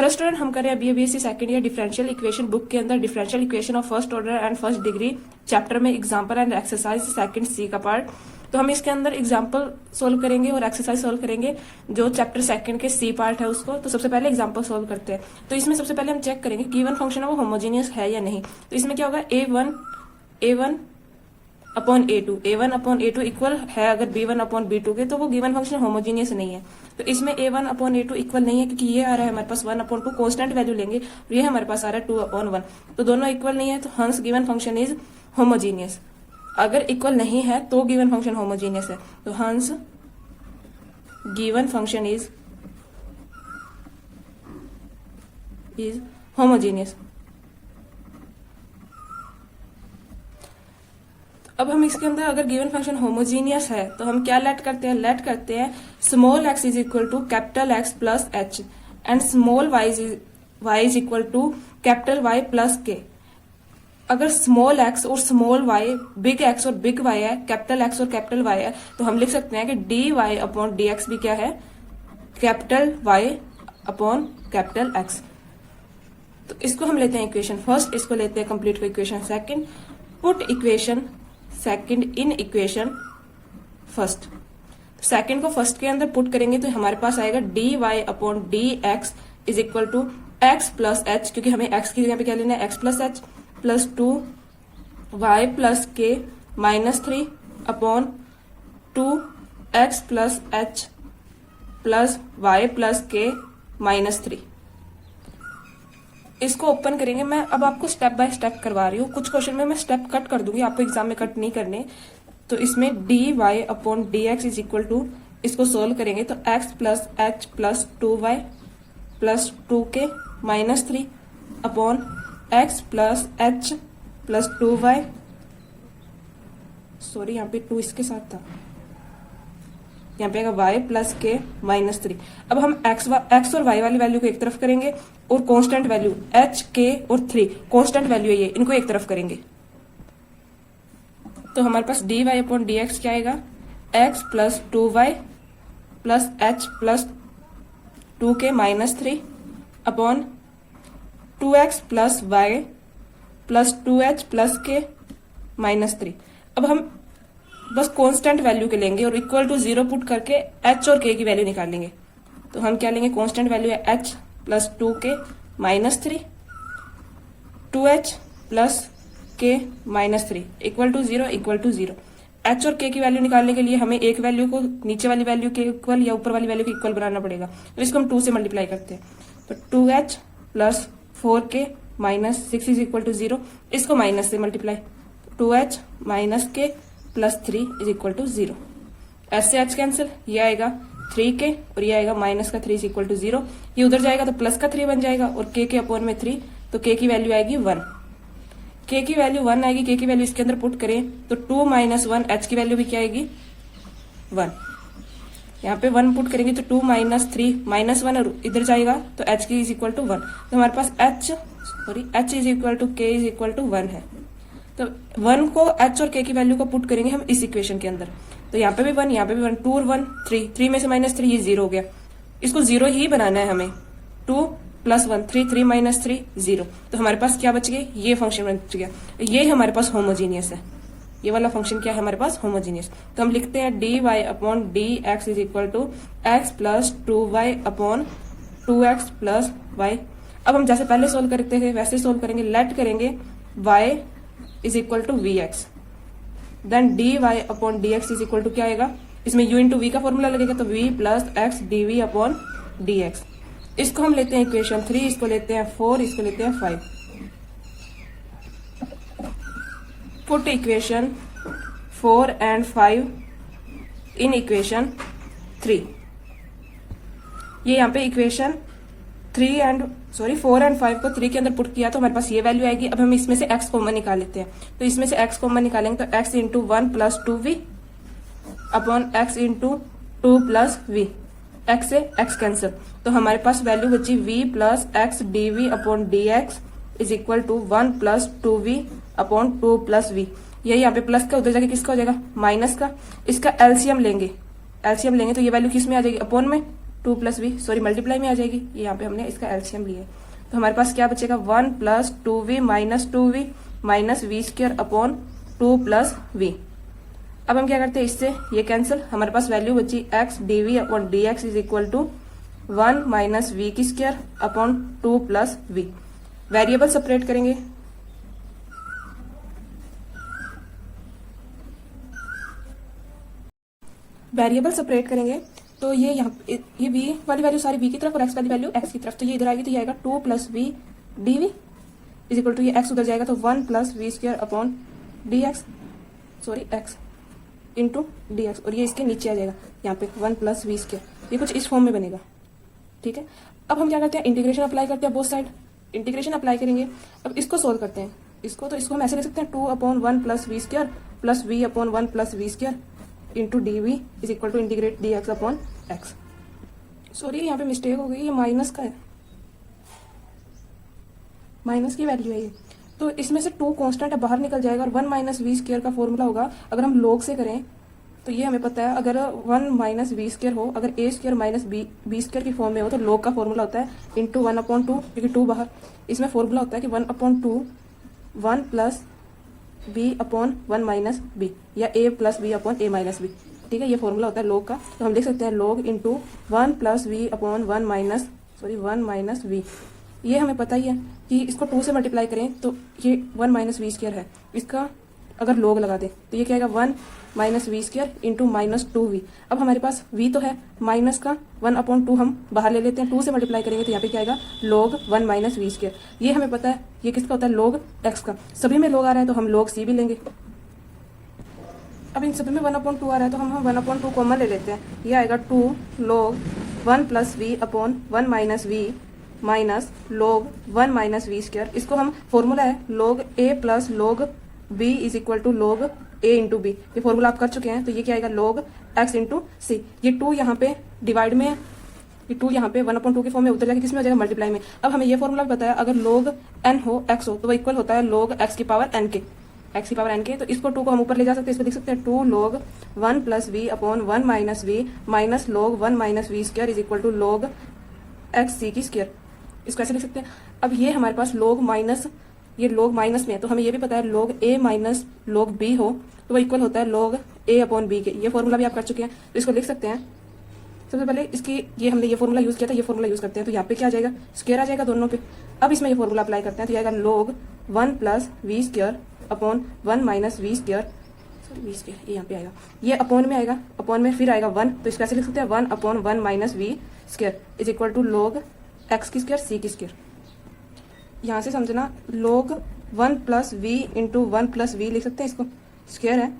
Hello student, हम कर रहे हैं BSc second year differential equation book के अंदर differential equation of first order and first degree chapter में एग्जांपल एंड एक्सरसाइज सेकंड सी का पार्ट। तो हम इसके अंदर एग्जांपल सोल्व करेंगे और एक्सरसाइज सोल्व करेंगे जो चैप्टर सेकंड के सी पार्ट है उसको। तो सबसे पहले एग्जांपल सोल्व करते हैं। तो इसमें सबसे पहले हम चेक करेंगे गिवन फंक्शन है वो होमोजीनियस है या नहीं। तो इसमें क्या होगा, a1 अपॉन a2 इक्वल है अगर b1 अपॉन b2 के, तो वो गिवन फंक्शन होमोजीनियस नहीं है। तो इसमें a1 अपॉन a2 इक्वल नहीं है क्योंकि ये आ रहा है हमारे पास 1 अपॉन 2 कॉन्स्टेंट वैल्यू लेंगे और ये हमारे पास आ रहा है 2 अपॉन 1, तो दोनों इक्वल नहीं है। तो hence given function is homogeneous. अगर इक्वल नहीं है तो गिवन फंक्शन होमोजीनियस है। तो hence given function is homogeneous. अब हम इसके अंदर अगर गिवन फंक्शन होमोजीनियस है तो हम क्या लेट करते हैं small x is equal to capital X plus h and small y is equal to capital Y plus k। अगर स्मॉल x और स्मॉल y, बिग x और बिग y है, कैपिटल X और कैपिटल Y है, तो हम लिख सकते हैं कि dy अपॉन dx भी क्या है, capital Y upon capital X। तो इसको हम लेते हैं इक्वेशन फर्स्ट, इसको लेते हैं कंप्लीट को equation second. Put equation second in equation first. Second को फर्स्ट के अंदर पुट करेंगे तो हमारे पास आएगा dy upon dx is equal to x plus h, क्योंकि हमें x की जगह पे क्या लेना है, x plus h plus 2y plus k minus 3 upon 2x plus h plus y plus k minus 3। इसको ओपन करेंगे। मैं अब आपको स्टेप बाय स्टेप करवा रही हूँ, कुछ क्वेश्चन में मैं स्टेप कट कर दूंगी, आपको एग्जाम में कट नहीं करने। तो इसमें dy upon dx is equal to, इसको सोल्व करेंगे तो x plus h plus 2y plus 2k minus 3 upon x plus h plus 2y, sorry यहाँ पे 2 इसके साथ था, यहाँ पे आएगा y प्लस k माइनस 3। अब हम x और y वाली वैल्यू को एक तरफ करेंगे और कांस्टेंट वैल्यू h, k और 3 कांस्टेंट वैल्यू है ये, इनको एक तरफ करेंगे। तो हमारे पास dy अपॉन dx क्या आएगा, x plus 2y plus h plus 2k minus 3 upon 2x plus y plus 2h plus k minus 3। अब हम बस कांस्टेंट वैल्यू के लेंगे और इक्वल टू 0 पुट करके h और k की वैल्यू निकालेंगे। तो हम क्या लेंगे, कांस्टेंट वैल्यू है h plus 2k minus 3, 2h plus k minus 3 equal to 0 equal to 0। h और k की वैल्यू निकालने के लिए हमें एक वैल्यू को नीचे वाली वैल्यू के इक्वल या ऊपर वाली वैल्यू के इक्वल बनाना पड़ेगा। तो इसको हम 2 से मल्टीप्लाई करते हैं, तो 2h plus 4k minus 6 is equal to 0। इसको माइनस से multiply, 2h minus k plus 3 is equal to 0। H से h कैंसिल, ये आएगा 3k और ये आएगा माइनस का 3 इज इक्वल टू 0। ये उधर जाएगा तो प्लस का 3 बन जाएगा और k के अपॉन में 3, तो k की वैल्यू आएगी 1। k की वैल्यू 1 आएगी, k की वैल्यू इसके अंदर पुट करें तो 2 माइनस 1, h की वैल्यू भी क्या आएगी 1। यहाँ पे 1 पुट करेंगे तो 2 माइनस 3 माइनस 1 और इधर जाएगा तो h की इज इक्वल टू 1। तो हमारे पास h is equal to k is equal to 1 है। तो 1 को h और k की वैल्यू को पुट करेंगे हम इस इक्वेशन के अंदर। तो यहाँ पे भी 1, यहाँ पे भी 1, 2 और 1 3 में से माइनस 3, ये 0 हो गया। इसको 0 ही बनाना है हमें। 2 प्लस 1 3 माइनस 3 0। तो हमारे पास क्या बच गया, ये फंक्शन बच गया। ये हमारे पास होमोजीनियस है, ये वाला फंक्शन क्या है हमारे पास, होमोजीनियस। तो हम लिखते हैं dy upon dx is equal to x plus 2y upon 2x plus y। अब हम जैसे पहले सोल्व करते थे वैसे सोल्व करेंगे, लेट करेंगे y is equal to vx, then dy upon dx is equal to क्या आएगा, इसमें u इंटू वी का फॉर्मूला लगेगा तो v plus x dv upon dx। इसको हम लेते हैं इक्वेशन 3, इसको लेते हैं 4, इसको लेते हैं 5। Put equation 4 and 5 in equation 3। ये यहाँ पे इक्वेशन 4 एंड 5 को 3 के अंदर पुट किया तो हमारे पास ये वैल्यू आएगी। अब हम इसमें से x कॉमन निकाल लेते हैं, तो इसमें से x कॉमन निकालेंगे तो x into 1 plus 2v upon x into 2 plus v, x से x कैंसिल, तो हमारे पास वैल्यू बची v plus x dv upon dx is equal to 1 plus 2v upon 2 plus v। ये यहाँ पे प्लस का उधर जाके किसका हो जाएगा, माइनस का। इसका एलसीएम लेंगे तो ये वैल्यू किस में आ जाएगी, अपॉन में, two plus v, sorry multiply में आ जाएगी, ये यहाँ पे हमने इसका एलसीएम लिया है। तो हमारे पास क्या बचेगा, 1 plus 2v minus 2v minus we square upon 2 plus V. अब हम क्या करते हैं, इससे ये कैंसिल, हमारे पास वैल्यू बची x dv upon dx is equal to 1 minus we की square upon 2 plus V. Variable separate करेंगे, वेरिएबल सेपरेट करेंगे तो ये यहाँ ये v वाली वैल्यू सारी v की तरफ और x वाली वैल्यू x की तरफ, तो ये इधर आएगी तो ये आएगा 2 plus v d v is equal to ये x उधर जाएगा तो 1 plus v square upon d x, sorry x into d x, और ये इसके नीचे आ जाएगा यहाँ पे 1 प्लस वी स्क्र, ये कुछ इस फॉर्म में बनेगा। ठीक है, अब हम क्या करते हैं, इंटीग्रेशन अप्लाई करते हैं बोथ साइड, इंटीग्रेशन अप्लाई करेंगे। अब इसको सोल्व करते हैं, इसको तो इसको हम ऐसे लिख सकते हैं 2 upon 1 plus v square plus v upon 1 plus v square into d v is equal to integrate d x upon x. Sorry यहाँ पे मिस्टेक हो गई, ये माइनस का है, माइनस की वैल्यू है ये, तो इसमें से 2 कांस्टेंट है बाहर निकल जाएगा और 1 माइनस वी स्क्र का फॉर्मूला होगा, अगर हम लोग से करें तो ये हमें पता है, अगर 1 माइनस वी स्क्र हो, अगर ए स्क्र माइनस बी स्क्र की फॉर्म में हो तो लोग का फॉर्मूला होता है इंटू 1 अपॉन 2, क्योंकि 2 बाहर, इसमें फॉर्मूला होता है कि 1 upon 2 1 plus b upon 1 minus b या a plus b upon a minus b. ठीक है, ये फॉर्मूला होता है लोग का, तो हम लिख सकते हैं log into 1 plus v upon 1 minus v. ये हमें पता ही है कि इसको 2 से मल्टीप्लाई करें तो ये 1 माइनस वी स्क्र है, इसका अगर लोग लगा दें तो ये क्या आएगा 1 minus we square into minus 2v। अब हमारे पास v तो है, माइनस का 1 अपॉन 2 हम बाहर ले लेते हैं, 2 से मल्टीप्लाई करेंगे तो यहाँ पे क्या आएगा log 1 माइनस वी स्क्र। ये हमें पता है, ये किसका होता है, log x का, सभी में log आ रहा है तो हम log c भी लेंगे। अब इन सभी में 1 अपॉन 2 आ रहा है तो हम 1 अपॉन 2 कॉमन ले लेते हैं, ये आएगा 2 log 1 plus v upon 1 minus v minus log 1 minus we square. इसको हम फॉर्मूला है log a plus log b is equal to log a into b, ये फॉर्मूला आप कर चुके हैं, तो ये क्या आएगा log x इंटू सी। ये 2 यहाँ पे डिवाइड में है, ये 2 यहाँ पे 1 अपॉन 2 के फॉर्म में उतर जाएगा, किसमें आ जाएगा मल्टीप्लाई में। अब हमें ये फॉर्मूला बताया, अगर log n हो x हो तो वो इक्वल होता है log x की पावर n के, x की पावर n के, तो इसको 2 को हम ऊपर ले जा सकते हैं, इसको लिख सकते हैं 2 log 1 plus v upon 1 minus v minus log 1 minus we square is equal to log x c की स्क्र। इसको ऐसे लिख सकते हैं। अब ये हमारे पास log माइनस, ये log माइनस में है तो हमें ये भी पता है log a minus log b हो तो वो इक्वल होता है log a अपॉन b के, ये फॉर्मूला भी आप कर चुके हैं, तो इसको लिख सकते हैं। सबसे पहले इसकी ये हमने ये फॉर्मूला यूज किया था, ये फॉर्मूला यूज करते हैं, तो यहाँ पे क्या आ जाएगा स्क्वायर आ जाएगा दोनों पे। अब इसमें ये फॉर्मूला अप्लाई करते हैं तो आएगा log 1 plus v square upon 1 minus we square, sorry v square ये यहाँ पे आएगा, ये अपॉन में आएगा, अपॉन में फिर आएगा 1, तो इसको ऐसे लिख सकते हैं 1 upon 1 minus we square is equal to log x की स्क्र सी की स्क्र। यहाँ से समझना log 1 plus we into 1 plus v लिख सकते हैं, इसको स्क्वायर है,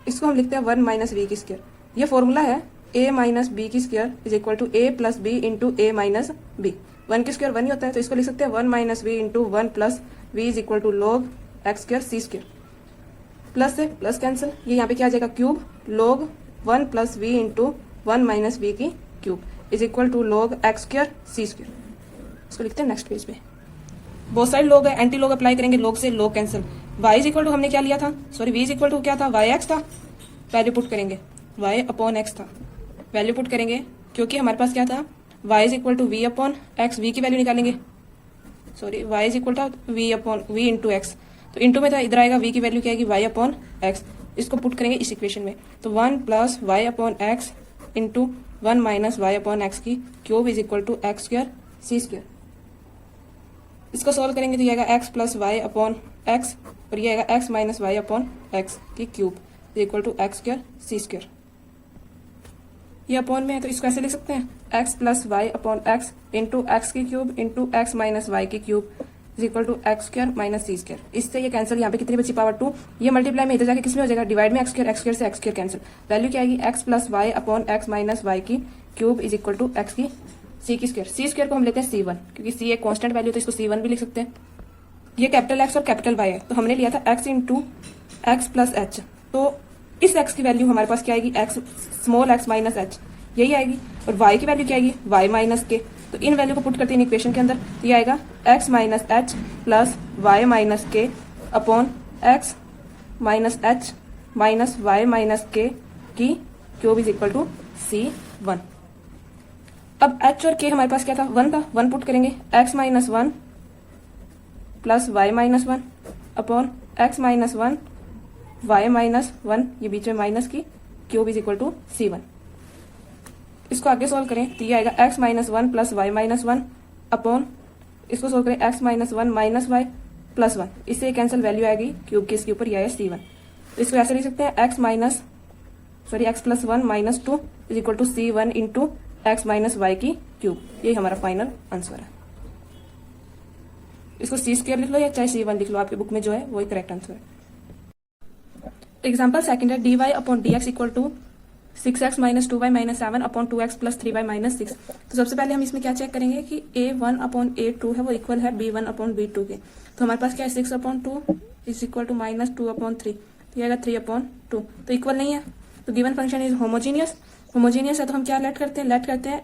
इसको हम लिखते हैं 1 माइनस वी की स्क्वायर। ये फॉर्मूला है a माइनस बी की square is equal to a plus b into a minus b. 1 की स्क्वायर 1 ही होता है, तो इसको लिख सकते हैं 1 minus V into 1 plus V is equal to log x square C square. Plus से प्लस कैंसिल, ये यहाँ पे क्या आ जाएगा cube log 1 plus we into 1 minus we की cube is equal to log x square C square. इसको लिखते हैं नेक्स्ट पेज पे, बहुत सारे लोग है, एंटी लोग अप्लाई करेंगे, लोग से log cancel. y is equal to हमने क्या लिया था, sorry v is equal to क्या था, y x था, वैल्यू पुट करेंगे, y अपॉन x था, वैल्यू पुट करेंगे क्योंकि हमारे पास क्या था y is equal to v upon x, v की वैल्यू निकालेंगे, sorry y is equal to v upon v into x, तो इंटू में था, इधर आएगा v की वैल्यू क्या आएगी y अपॉन x, इसको पुट करेंगे इस इक्वेशन में, तो 1 plus y upon x into 1 minus y upon x की cube is equal to X square C square. इसको सॉल्व करेंगे तो ये आएगा x plus Y upon X और ये आएगा x minus Y upon x की cube is equal to X square C square. ये अपॉन में है तो इसको ऐसे लिख सकते हैं x plus Y upon X into X की cube into x minus Y की cube is equal to X square minus C square. इससे ये कैंसिल, यहाँ पे कितनी बची पावर 2, ये मल्टीप्लाई में इधर जाके किसमें हो जाएगा डिवाइड में, एक्स स्क्वायर से एक्स स्क्वायर कैंसिल, वैल्यू क्या आएगी x plus Y upon x minus Y की cube is equal to X की सी की स्क्वायर। सी स्क्वायर को हम लेते हैं c1 क्योंकि c एक कांस्टेंट वैल्यू तो इसको c1 भी लिख सकते हैं। ये कैपिटल x और कैपिटल y है तो हमने लिया था x into x plus H, तो इस x की वैल्यू हमारे पास क्या आएगी x small x minus H यही आएगी, और y की वैल्यू क्या आएगी y माइनस के, तो इन वैल्यू को पुट करते हैं इक्वेशन के अंदर, तो ये आएगा x minus H plus Y minus K upon x minus H minus Y minus K की cube is equal to c1। अब h और k हमारे पास क्या था, 1 था, 1 पुट करेंगे, x minus 1 plus Y minus 1 upon x minus 1 y minus 1, ये बीच में माइनस की, cube is equal to c1। इसको आगे सोल्व करें तो ये आएगा x minus 1 plus Y minus 1 अपॉन, इसको सोल्व करें x minus 1 minus y plus 1, इससे कैंसिल वैल्यू आएगी क्यूब की इसके ऊपर, ये आएगा c1। तो इसको ऐसे लिख सकते हैं x plus 1 minus 2 is equal to c1 into x minus Y की क्यूब। यही हमारा फाइनल आंसर है। इसको सी स्क्वायर लिख लो या चाहे c1 लिख लो, आपकी बुक में जो है वही करेक्ट आंसर है। एग्जाम्पल सेकंड है, d y upon d x equal to 6x minus 2y minus 7 upon 2x plus 3y minus 6। तो सबसे पहले हम इसमें क्या चेक करेंगे कि a1 अपॉन a2 है वो इक्वल है b1 अपॉन b2 के। तो हमारे पास क्या है, 6 upon 2 is equal to minus 2 upon 3, तो ये आएगा 3 अपॉन 2, तो इक्वल नहीं है। तो given function is homogeneous, homogeneous है तो हम क्या लेट करते हैं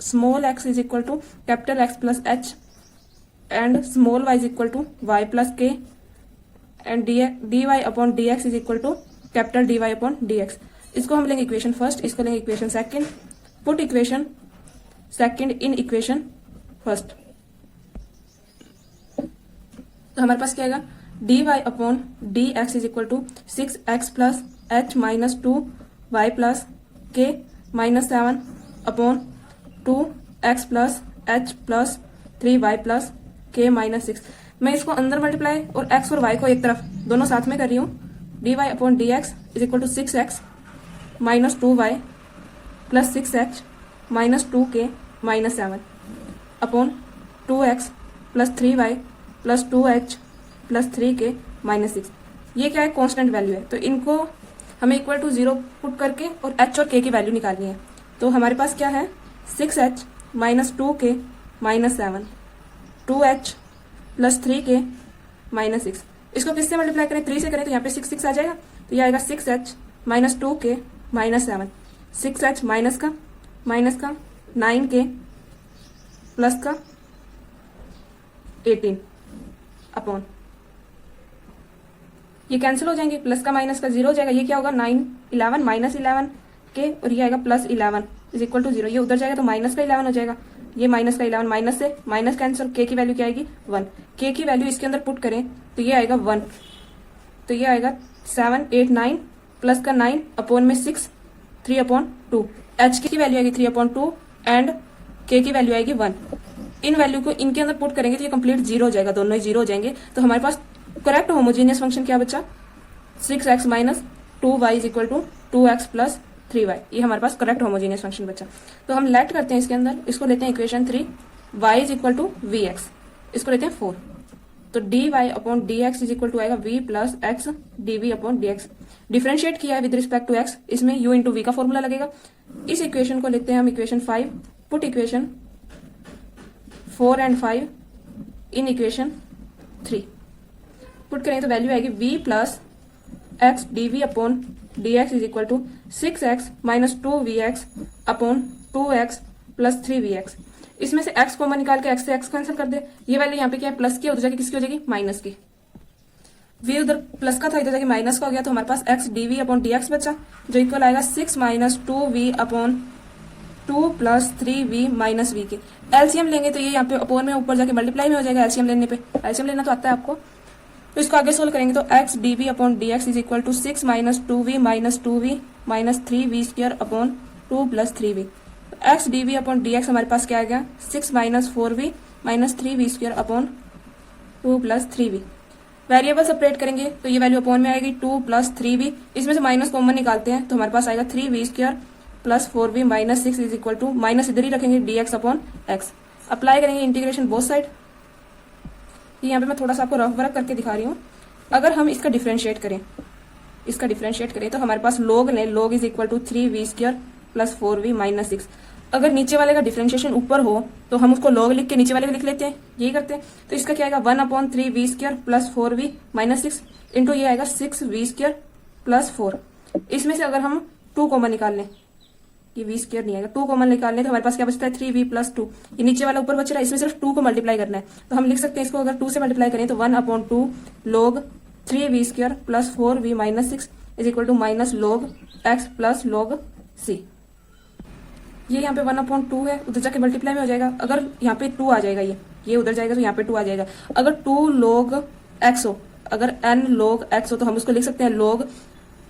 small x is equal to capital x plus h and small y is equal to y plus k and dy upon dx is equal to capital dy upon dx। इसको हम लेंगे equation first, इसको लेंगे equation second, put equation second in equation first. तो हमारे पास क्या आएगा, dy upon dx is equal to 6x plus h minus 2y plus k minus 7 upon 2x plus h plus 3y plus k minus 6। मैं इसको अंदर multiply और x और y को एक तरफ दोनों साथ में कर रही हूँ। dy upon dx is equal to 6x minus 2y plus 6h minus 2k minus 7 upon 2x plus 3y plus 2h plus 3k minus 6। ये क्या है, कांस्टेंट वैल्यू है, तो इनको हमें इक्वल टू 0 पुट करके और h और k की वैल्यू निकालनी है। तो हमारे पास क्या है, 6h minus 2k minus 7, 2h plus 3k minus 6। इसको किससे मल्टीप्लाई करें, 3 से करें तो यहाँ पे 6 आ जाएगा, तो ये आएगा 6h minus 2k minus 7, 6h minus का 9k प्लस का 18 अपॉन, ये कैंसिल हो जाएंगे, प्लस का माइनस का 0 हो जाएगा, ये क्या होगा 9 11 माइनस 11 के और ये आएगा प्लस 11 इज इक्वल टू 0। ये उधर जाएगा तो माइनस का 11 हो जाएगा, ये माइनस का 11 माइनस से माइनस कैंसिल, के की वैल्यू क्या आएगी 1, के की वैल्यू इसके अंदर पुट करें तो ये आएगा 1, तो ये आएगा 7 8 9 प्लस का 9 अपॉन में 6 3 अपॉन 2, एच की वैल्यू आएगी 3 अपॉन 2 एंड के की वैल्यू आएगी 1। इन वैल्यू को इनके अंदर पुट करेंगे तो ये कंप्लीट 0 हो जाएगा, दोनों ही 0 हो जाएंगे। तो हमारे पास करेक्ट होमोजीनियस फंक्शन क्या बचा, 6x minus 2y is equal to 2x plus 3y, ये हमारे पास करेक्ट होमोजीनियस फंक्शन बचा। तो हम लेट करते हैं इसके अंदर, इसको लेते हैं equation 3, y is equal to vx, इसको लेते हैं 4, तो dy upon dx is equal to आएगा v plus x dv upon dx। Differentiate किया है विद रिस्पेक्ट टू x, इसमें u इंटू वी का फॉर्मूला लगेगा। इस इक्वेशन को लेते हैं हम equation 5, put equation 4 and 5 in equation 3, put करें तो वैल्यू आएगी v plus x dv upon dx is equal to 6x minus 2vx upon 2x plus 3vx। इसमें से x कॉमन निकाल के x से x कैंसिल कर दे, ये वैल्यू यहाँ पे क्या है प्लस की, उधर जाके किसकी हो जाएगी माइनस की, v उधर प्लस का था इधर जाके माइनस का हो गया, तो हमारे पास x dv अपॉन dx बचा जो इक्वल आएगा 6 minus 2v upon 2 plus 3v minus v के। एलसीएम लेंगे तो ये यहाँ पे अपॉन में ऊपर जाके मल्टीप्लाई में हो जाएगा, एलसीएम लेने पे, एलसीएम लेना तो आता है आपको। तो इसको आगे सोल्व करेंगे तो x dv upon dx is equal to 6 minus 2v minus 2v minus 3v square upon 2 plus 3v। तो x dv अपॉन dx हमारे पास क्या आ गया, 6 minus 4v minus 3v square upon 2 plus 3v। Variable separate करेंगे तो ये value upon में आएगी 2 प्लस 3v, इसमें से माइनस कॉमन निकालते हैं तो हमारे पास आएगा 3v square plus 4v minus 6 is equal to, minus इधर ही रखेंगे dx अपॉन x। अप्लाई करेंगे इंटीग्रेशन बोथ साइड, यहाँ पे मैं थोड़ा सा आपको रफ वर्क करके दिखा रही हूँ। अगर हम इसका डिफरेंशिएट करें तो हमारे पास log ने, log is equal to 3v square plus 4v minus 6। अगर नीचे वाले का डिफरेंशिएशन ऊपर हो तो हम उसको log लिख के नीचे वाले को लिख लेते हैं, यही करते हैं। तो इसका क्या आएगा 1 upon 3v square plus 4v minus 6 into ये आएगा 6v स्क्वायर प्लस 4। इसमें से अगर हम 2 कॉमन निकाल लें, ये v स्क्वायर नहीं आएगा, 2 कॉमन निकालने तो हमारे पास क्या बचता है 3v प्लस 2, ये नीचे वाला ऊपर बच रहा है, इसमें सिर्फ 2 को मल्टीप्लाई करना है। तो हम लिख सकते हैं इसको अगर 2 से मल्टीप्लाई करें तो 1 upon 2 log 3v square plus 4v minus 6 is equal to minus log x plus log c। ये यहाँ पे 1/2 है, उधर जाके मल्टीप्लाई में हो जाएगा। अगर यहाँ पे 2 आ जाएगा, ये उधर जाएगा तो यहाँ पे 2 आ जाएगा। अगर 2 log x हो, अगर n log x हो तो हम उसको लिख सकते हैं log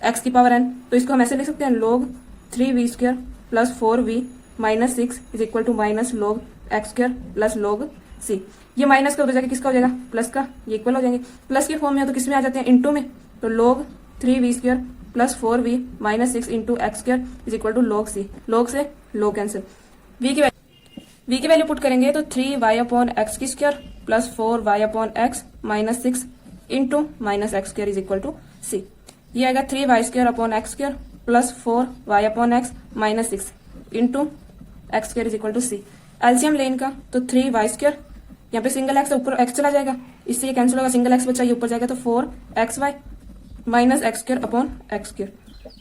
x की पावर n। तो इसको हम ऐसे लिख सकते हैं log 3v square plus 4v minus 6 is equal to minus log x square plus log c। ये माइनस का उधर जाके किसका हो जाएगा, प्लस का, ये इक्वल हो जाएंगे। प्लस के फॉर्म में है तो किस में आ जाते हैं, इंटू में। तो log 3v square plus 4v minus 6 into x square is equal to log c। log से log कैंसिल। v की वैल्यू पुट करेंगे तो 3y अपॉन एक्स की square plus 4y upon x minus 6 into minus x square is equal to c। ये आएगा 3y square upon x square plus 4y upon x minus 6 into x square is equal to c। LCM ले इनका तो 3y square, यहाँ पे single x ऊपर x चला जाएगा, इससे ये कैंसिल होगा, सिंगल एक्स बचा ये ऊपर जाएगा तो 4xy minus x square upon x square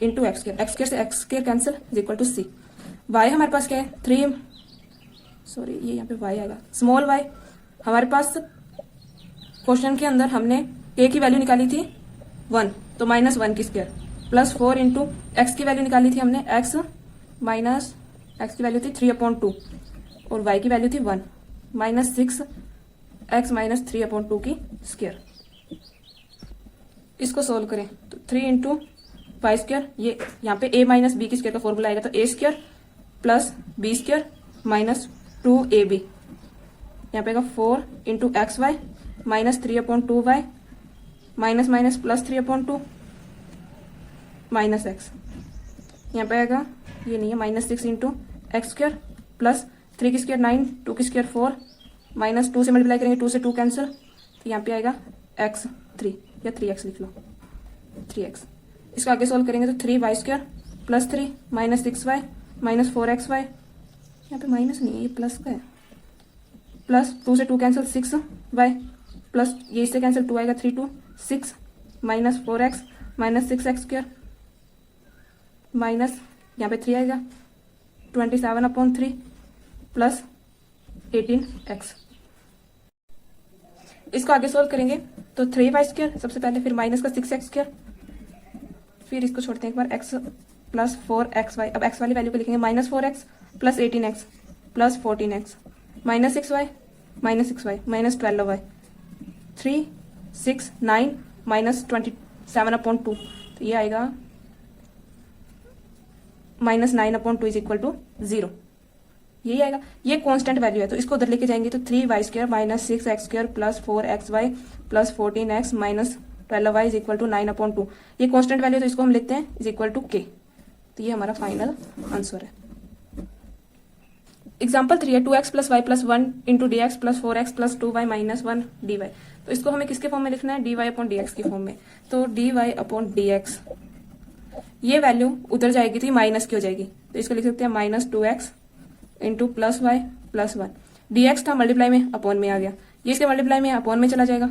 into x square, x square से X square cancel is equal to c। y हमारे पास क्या है, ये यहाँ पे y आएगा, स्मॉल y। हमारे पास क्वेश्चन के अंदर हमने k की वैल्यू निकाली थी 1, तो माइनस 1 की स्क्वायर प्लस 4 इंटू एक्स की वैल्यू निकाली थी हमने x माइनस एक्स की वैल्यू थी 3/2 और y की वैल्यू थी 1 माइनस 6 x माइनस 3/2 की स्क्वायर। इसको सोल्व करें तो 3 इंटू वाई स्क्वायर, ये यहाँ पे a माइनस बी की स्क्वायर का फॉर्मूला आएगा तो a square plus b square minus 2ab, यहाँ पे आएगा 4 into x Y minus 3/2y minus minus plus 3/2 minus x, यहाँ पे आएगा ये नहीं है minus 6 into x square plus 3 की स्क्वायर 9, 2 की स्क्वायर 4 माइनस 2 से मल्टीप्लाई करेंगे 2 से 2 कैंसिल, तो यहाँ पे आएगा x 3 या 3x लिख लो 3x। इसको आगे सोल्व करेंगे तो 3y square plus 3 minus 6y minus 4xy, यहाँ पे माइनस नहीं है ये प्लस का है, प्लस 2 से 2 कैंसिल 6y प्लस ये इससे कैंसिल 2 आएगा 3 2 6 minus 4x minus 6x square minus यहाँ पे 3 आएगा 27/3 प्लस 18x। इसको आगे सोल्व करेंगे तो 3y स्क्वायर सबसे पहले, फिर माइनस का 6x स्क्वायर, फिर इसको छोड़ते हैं एक बार x प्लस 4xy। अब x वाली वैल्यू को लिखेंगे minus 4x plus 18x plus 14x minus 6y minus 6y minus 12y 3 6 9 minus 27/2, तो ये आएगा माइनस 9/2 इज इक्वल टू 0। यही आएगा, ये कांस्टेंट वैल्यू है तो इसको उधर लेके जाएंगे तो 3y square minus 6x square plus 4xy plus 14x minus 12y is equal to 9/2। ये कांस्टेंट वैल्यू तो इसको हम लिखते हैं इज इक्वल टू k। तो ये हमारा फाइनल आंसर है। एग्जाम्पल 3 है 2x plus y plus 1 into d x plus 4x plus 2y minus 1 dy। तो इसको हमें किसके फॉर्म में लिखना है, dy अपॉन dx के फॉर्म में। तो dy अपॉन dx, ये वैल्यू उधर जाएगी तो माइनस की हो जाएगी, तो इसको लिख सकते हैं minus 2x into plus y plus 1। dx था मल्टीप्लाई में अपॉन में आ गया, ये इसके मल्टीप्लाई में अपॉन में चला जाएगा।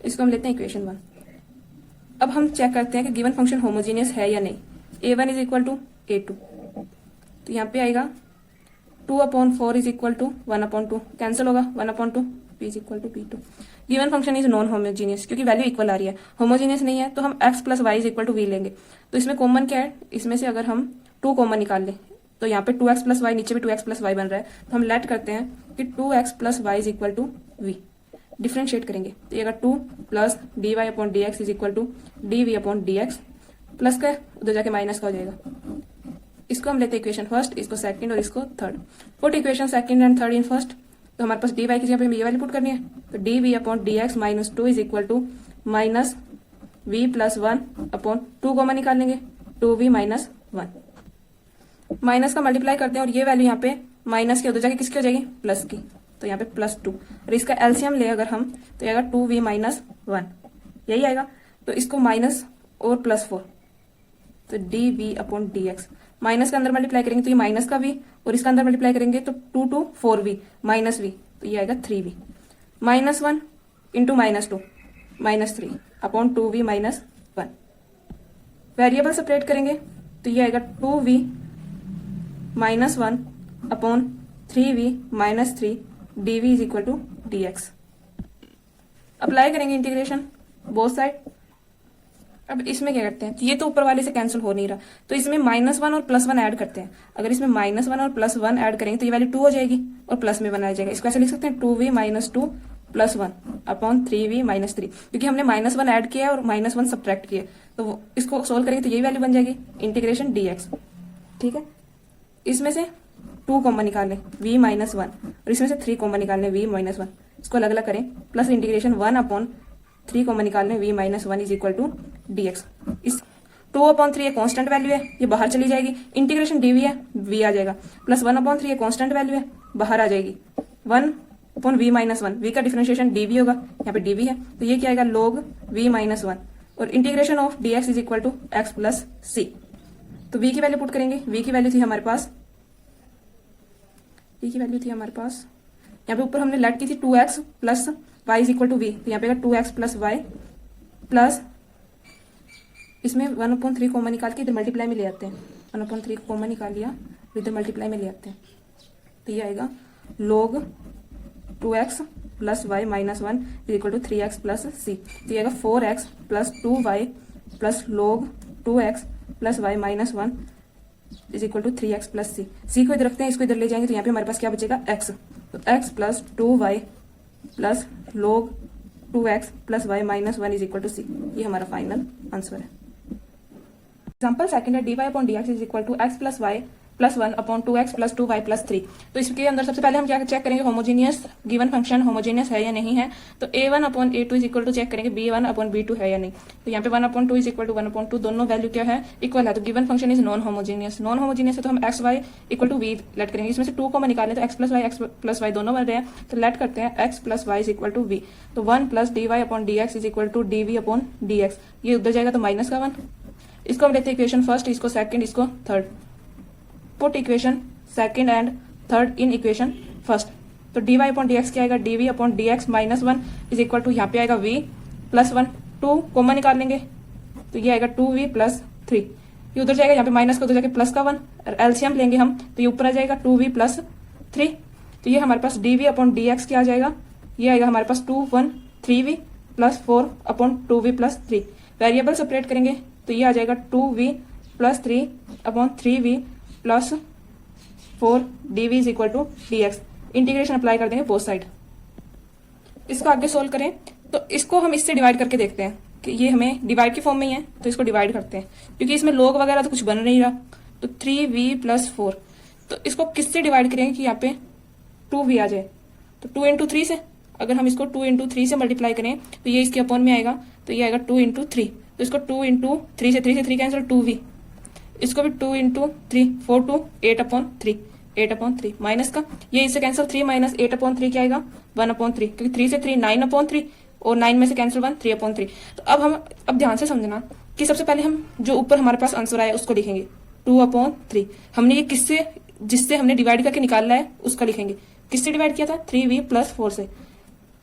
इसको हम लेते हैं इक्वेशन 1। अब हम चेक करते हैं कि गिवन फंक्शन होमोजीनियस है या नहीं। a1 is equal to a2, तो यहाँ पे आएगा 2/4 इज इक्वल टू 1/2, कैंसिल होगा 1/2, p is equal to p2। Given function is non homogeneous, क्योंकि वैल्यू इक्वल आ रही है। होमोजीनियस नहीं है तो हम x plus y is equal to v लेंगे। तो इसमें कॉमन क्या है, इसमें से अगर हम 2 कॉमन निकाल लें तो यहाँ पे 2x प्लस वाई, नीचे भी 2x प्लस वाई बन रहा है, तो हम लेट करते हैं कि 2x plus y is equal to v। Differentiate करेंगे तो ये 2 plus d y upon d x is equal to d v upon d x, plus का उधर जाके माइनस का हो जाएगा। इसको हम लेते हैं इक्वेशन फर्स्ट, इसको सेकंड और इसको third. Put equation second and third in first, तो हमारे पास डी वाई की जगह पे ये वाली पुट करनी है, तो d v upon d x minus 2 is equal to minus v plus 1 upon 2 common निकाल लेंगे 2v माइनस 1। माइनस का मल्टीप्लाई करते हैं और ये वैल्यू यहाँ पे माइनस के उधर जाके किसकी हो जाएगी, प्लस की, तो यहाँ पे प्लस 2। और इसका एलसीएम ले अगर हम तो ये आएगा 2v माइनस 1, यही आएगा। तो इसको माइनस और प्लस 4, तो d v upon d x, minus के अंदर मल्टीप्लाई करेंगे तो ये माइनस का v, और इसका अंदर मल्टीप्लाई करेंगे तो 2 2 4v माइनस v, तो ये आएगा 3v minus 1 into minus 2 minus 3 upon 2v minus 1। Variable separate करेंगे तो ये आएगा 2v minus 1 upon 3v minus 3 dv is equal to dx। Apply करेंगे इंटीग्रेशन बोथ साइड, अब इसमें क्या करते हैं, ये तो ऊपर वाले से कैंसिल हो नहीं रहा, तो इसमें -1 और +1 ऐड करते हैं। अगर इसमें -1 और +1 ऐड करेंगे तो ये वैल्यू 2 हो जाएगी और प्लस में बनाया जाएगा। इसको ऐसे लिख सकते हैं 2v - 2 + 1 अपॉन 3v - 3, क्योंकि हमने -1 ऐड किया है और -1 सब्ट्रैक्ट किया, तो इसको सोल्व करेंगे तो यही वैल्यू बन जाएगी इंटीग्रेशन dx। ठीक है, इसमें से 2 कॉमन निकाल लें v - 1 और इसमें से 3 कॉमन निकाल लें v - 1, इसको अलग अलग करें, प्लस इंटीग्रेशन 1/3 कॉमन निकाल लें v - 1 is equal to dx। इस 2/3 ये कांस्टेंट वैल्यू है, ये बाहर चली जाएगी, इंटीग्रेशन dv है, v आ जाएगा, प्लस 1/3 ये कांस्टेंट वैल्यू है, बाहर आ जाएगी, 1/v - 1, v का डिफरेंशिएशन dv होगा, यहाँ पे dv है, तो ये क्या आएगा log v - 1 और integration of dx is equal to x plus c। तो v की वैल्यू पुट करेंगे, v की वैल्यू थी हमारे पास, यहाँ पे ऊपर हमने लेट की थी 2x plus y is equal to v, तो यहाँ पे 2x प्लस y प्लस इसमें 1/3 कॉमन निकाल के इधर मल्टीप्लाई में ले आते हैं, 1/3 कॉमन निकाल लिया, इधर मल्टीप्लाई में ले आते हैं, तो ये आएगा log 2x plus y minus 1 is equal to 3x plus c, तो ये आएगा 4x plus 2y plus log 2x plus y minus 1 is equal to 3x plus c को इधर रखते हैं, इसको इधर ले जाएंगे तो यहाँ पे हमारे पास क्या बचेगा x, तो x plus 2y plus log 2x plus y minus 1 is equal to c, ये हमारा फाइनल आंसर है। एग्जाम्पल सेकंड है dy/dx is equal to x plus y plus 1 upon 2x plus 2y plus 3। तो इसके अंदर सबसे पहले हम क्या चेक करेंगे, होमोजीनियस गिवन फंक्शन होमोजीनियस है या नहीं है, तो a1 upon a2 is equal to check करेंगे b1 अपॉन b2 है या नहीं, तो यहाँ पे 1/2 इज इक्वल टू 1/2 दोनों वैल्यू क्या है इक्वल है, तो given function is non homogeneous है, तो हम x y equal to v let करेंगे, इसमें से 2 कॉमन निकालें तो x प्लस y दोनों बन रहे हैं, तो लेट करते हैं x plus y is equal to v, तो 1 plus dy upon dx is equal to dv upon dx, ये उधर जाएगा तो माइनस का 1, इसको हम लेते हैं इक्वेशन फर्स्ट, इसको सेकंड, इसको third, put equation second and third in equation first, तो dy अपॉन dx क्या आएगा, dv upon dx minus 1 is equal to यहाँ पे आएगा v प्लस 1, 2 कॉमन निकाल लेंगे तो ये आएगा 2v प्लस 3, ये उधर जाएगा, यहाँ पे माइनस का उधर जाके प्लस का 1, और एलसीएम लेंगे हम तो ये ऊपर आ जाएगा 2v प्लस 3, तो ये हमारे पास dv अपॉन dx क्या आ जाएगा, ये आएगा हमारे पास 3v plus 4 upon 2v plus 3, variable separate करेंगे तो ये आ जाएगा 2v plus 3 upon 3v plus 4 dv is equal to dx, integration apply कर देंगे बोथ साइड। इसको आगे सोल्व करें तो इसको हम इससे डिवाइड करके देखते हैं कि ये हमें डिवाइड की फॉर्म में ही है, तो इसको डिवाइड करते हैं, क्योंकि इसमें log वगैरह तो कुछ बन नहीं रहा, तो 3v प्लस 4, तो इसको किससे डिवाइड करेंगे कि यहाँ पे 2v आ जाए, तो 2 इंटू 3 से, अगर हम इसको 2 इंटू 3 से मल्टीप्लाई करें तो ये इसके अपॉन में आएगा, तो ये आएगा 2 इंटू 3, तो इसको 2 इंटू 3 से 3 कैंसिल 2v, इसको भी 2 इंटू 3 4 2 8/3 माइनस का, ये इससे कैंसिल 3 माइनस 8/3 क्या आएगा 1/3, क्योंकि 3 से 3 9/3 और 9 में से कैंसिल 1 3/3। तो अब ध्यान से समझना कि सबसे पहले हम जो ऊपर हमारे पास आंसर आया उसको लिखेंगे 2/3, हमने ये किससे जिससे हमने डिवाइड करके निकालना है उसका लिखेंगे, किससे डिवाइड किया था 3v प्लस 4 से,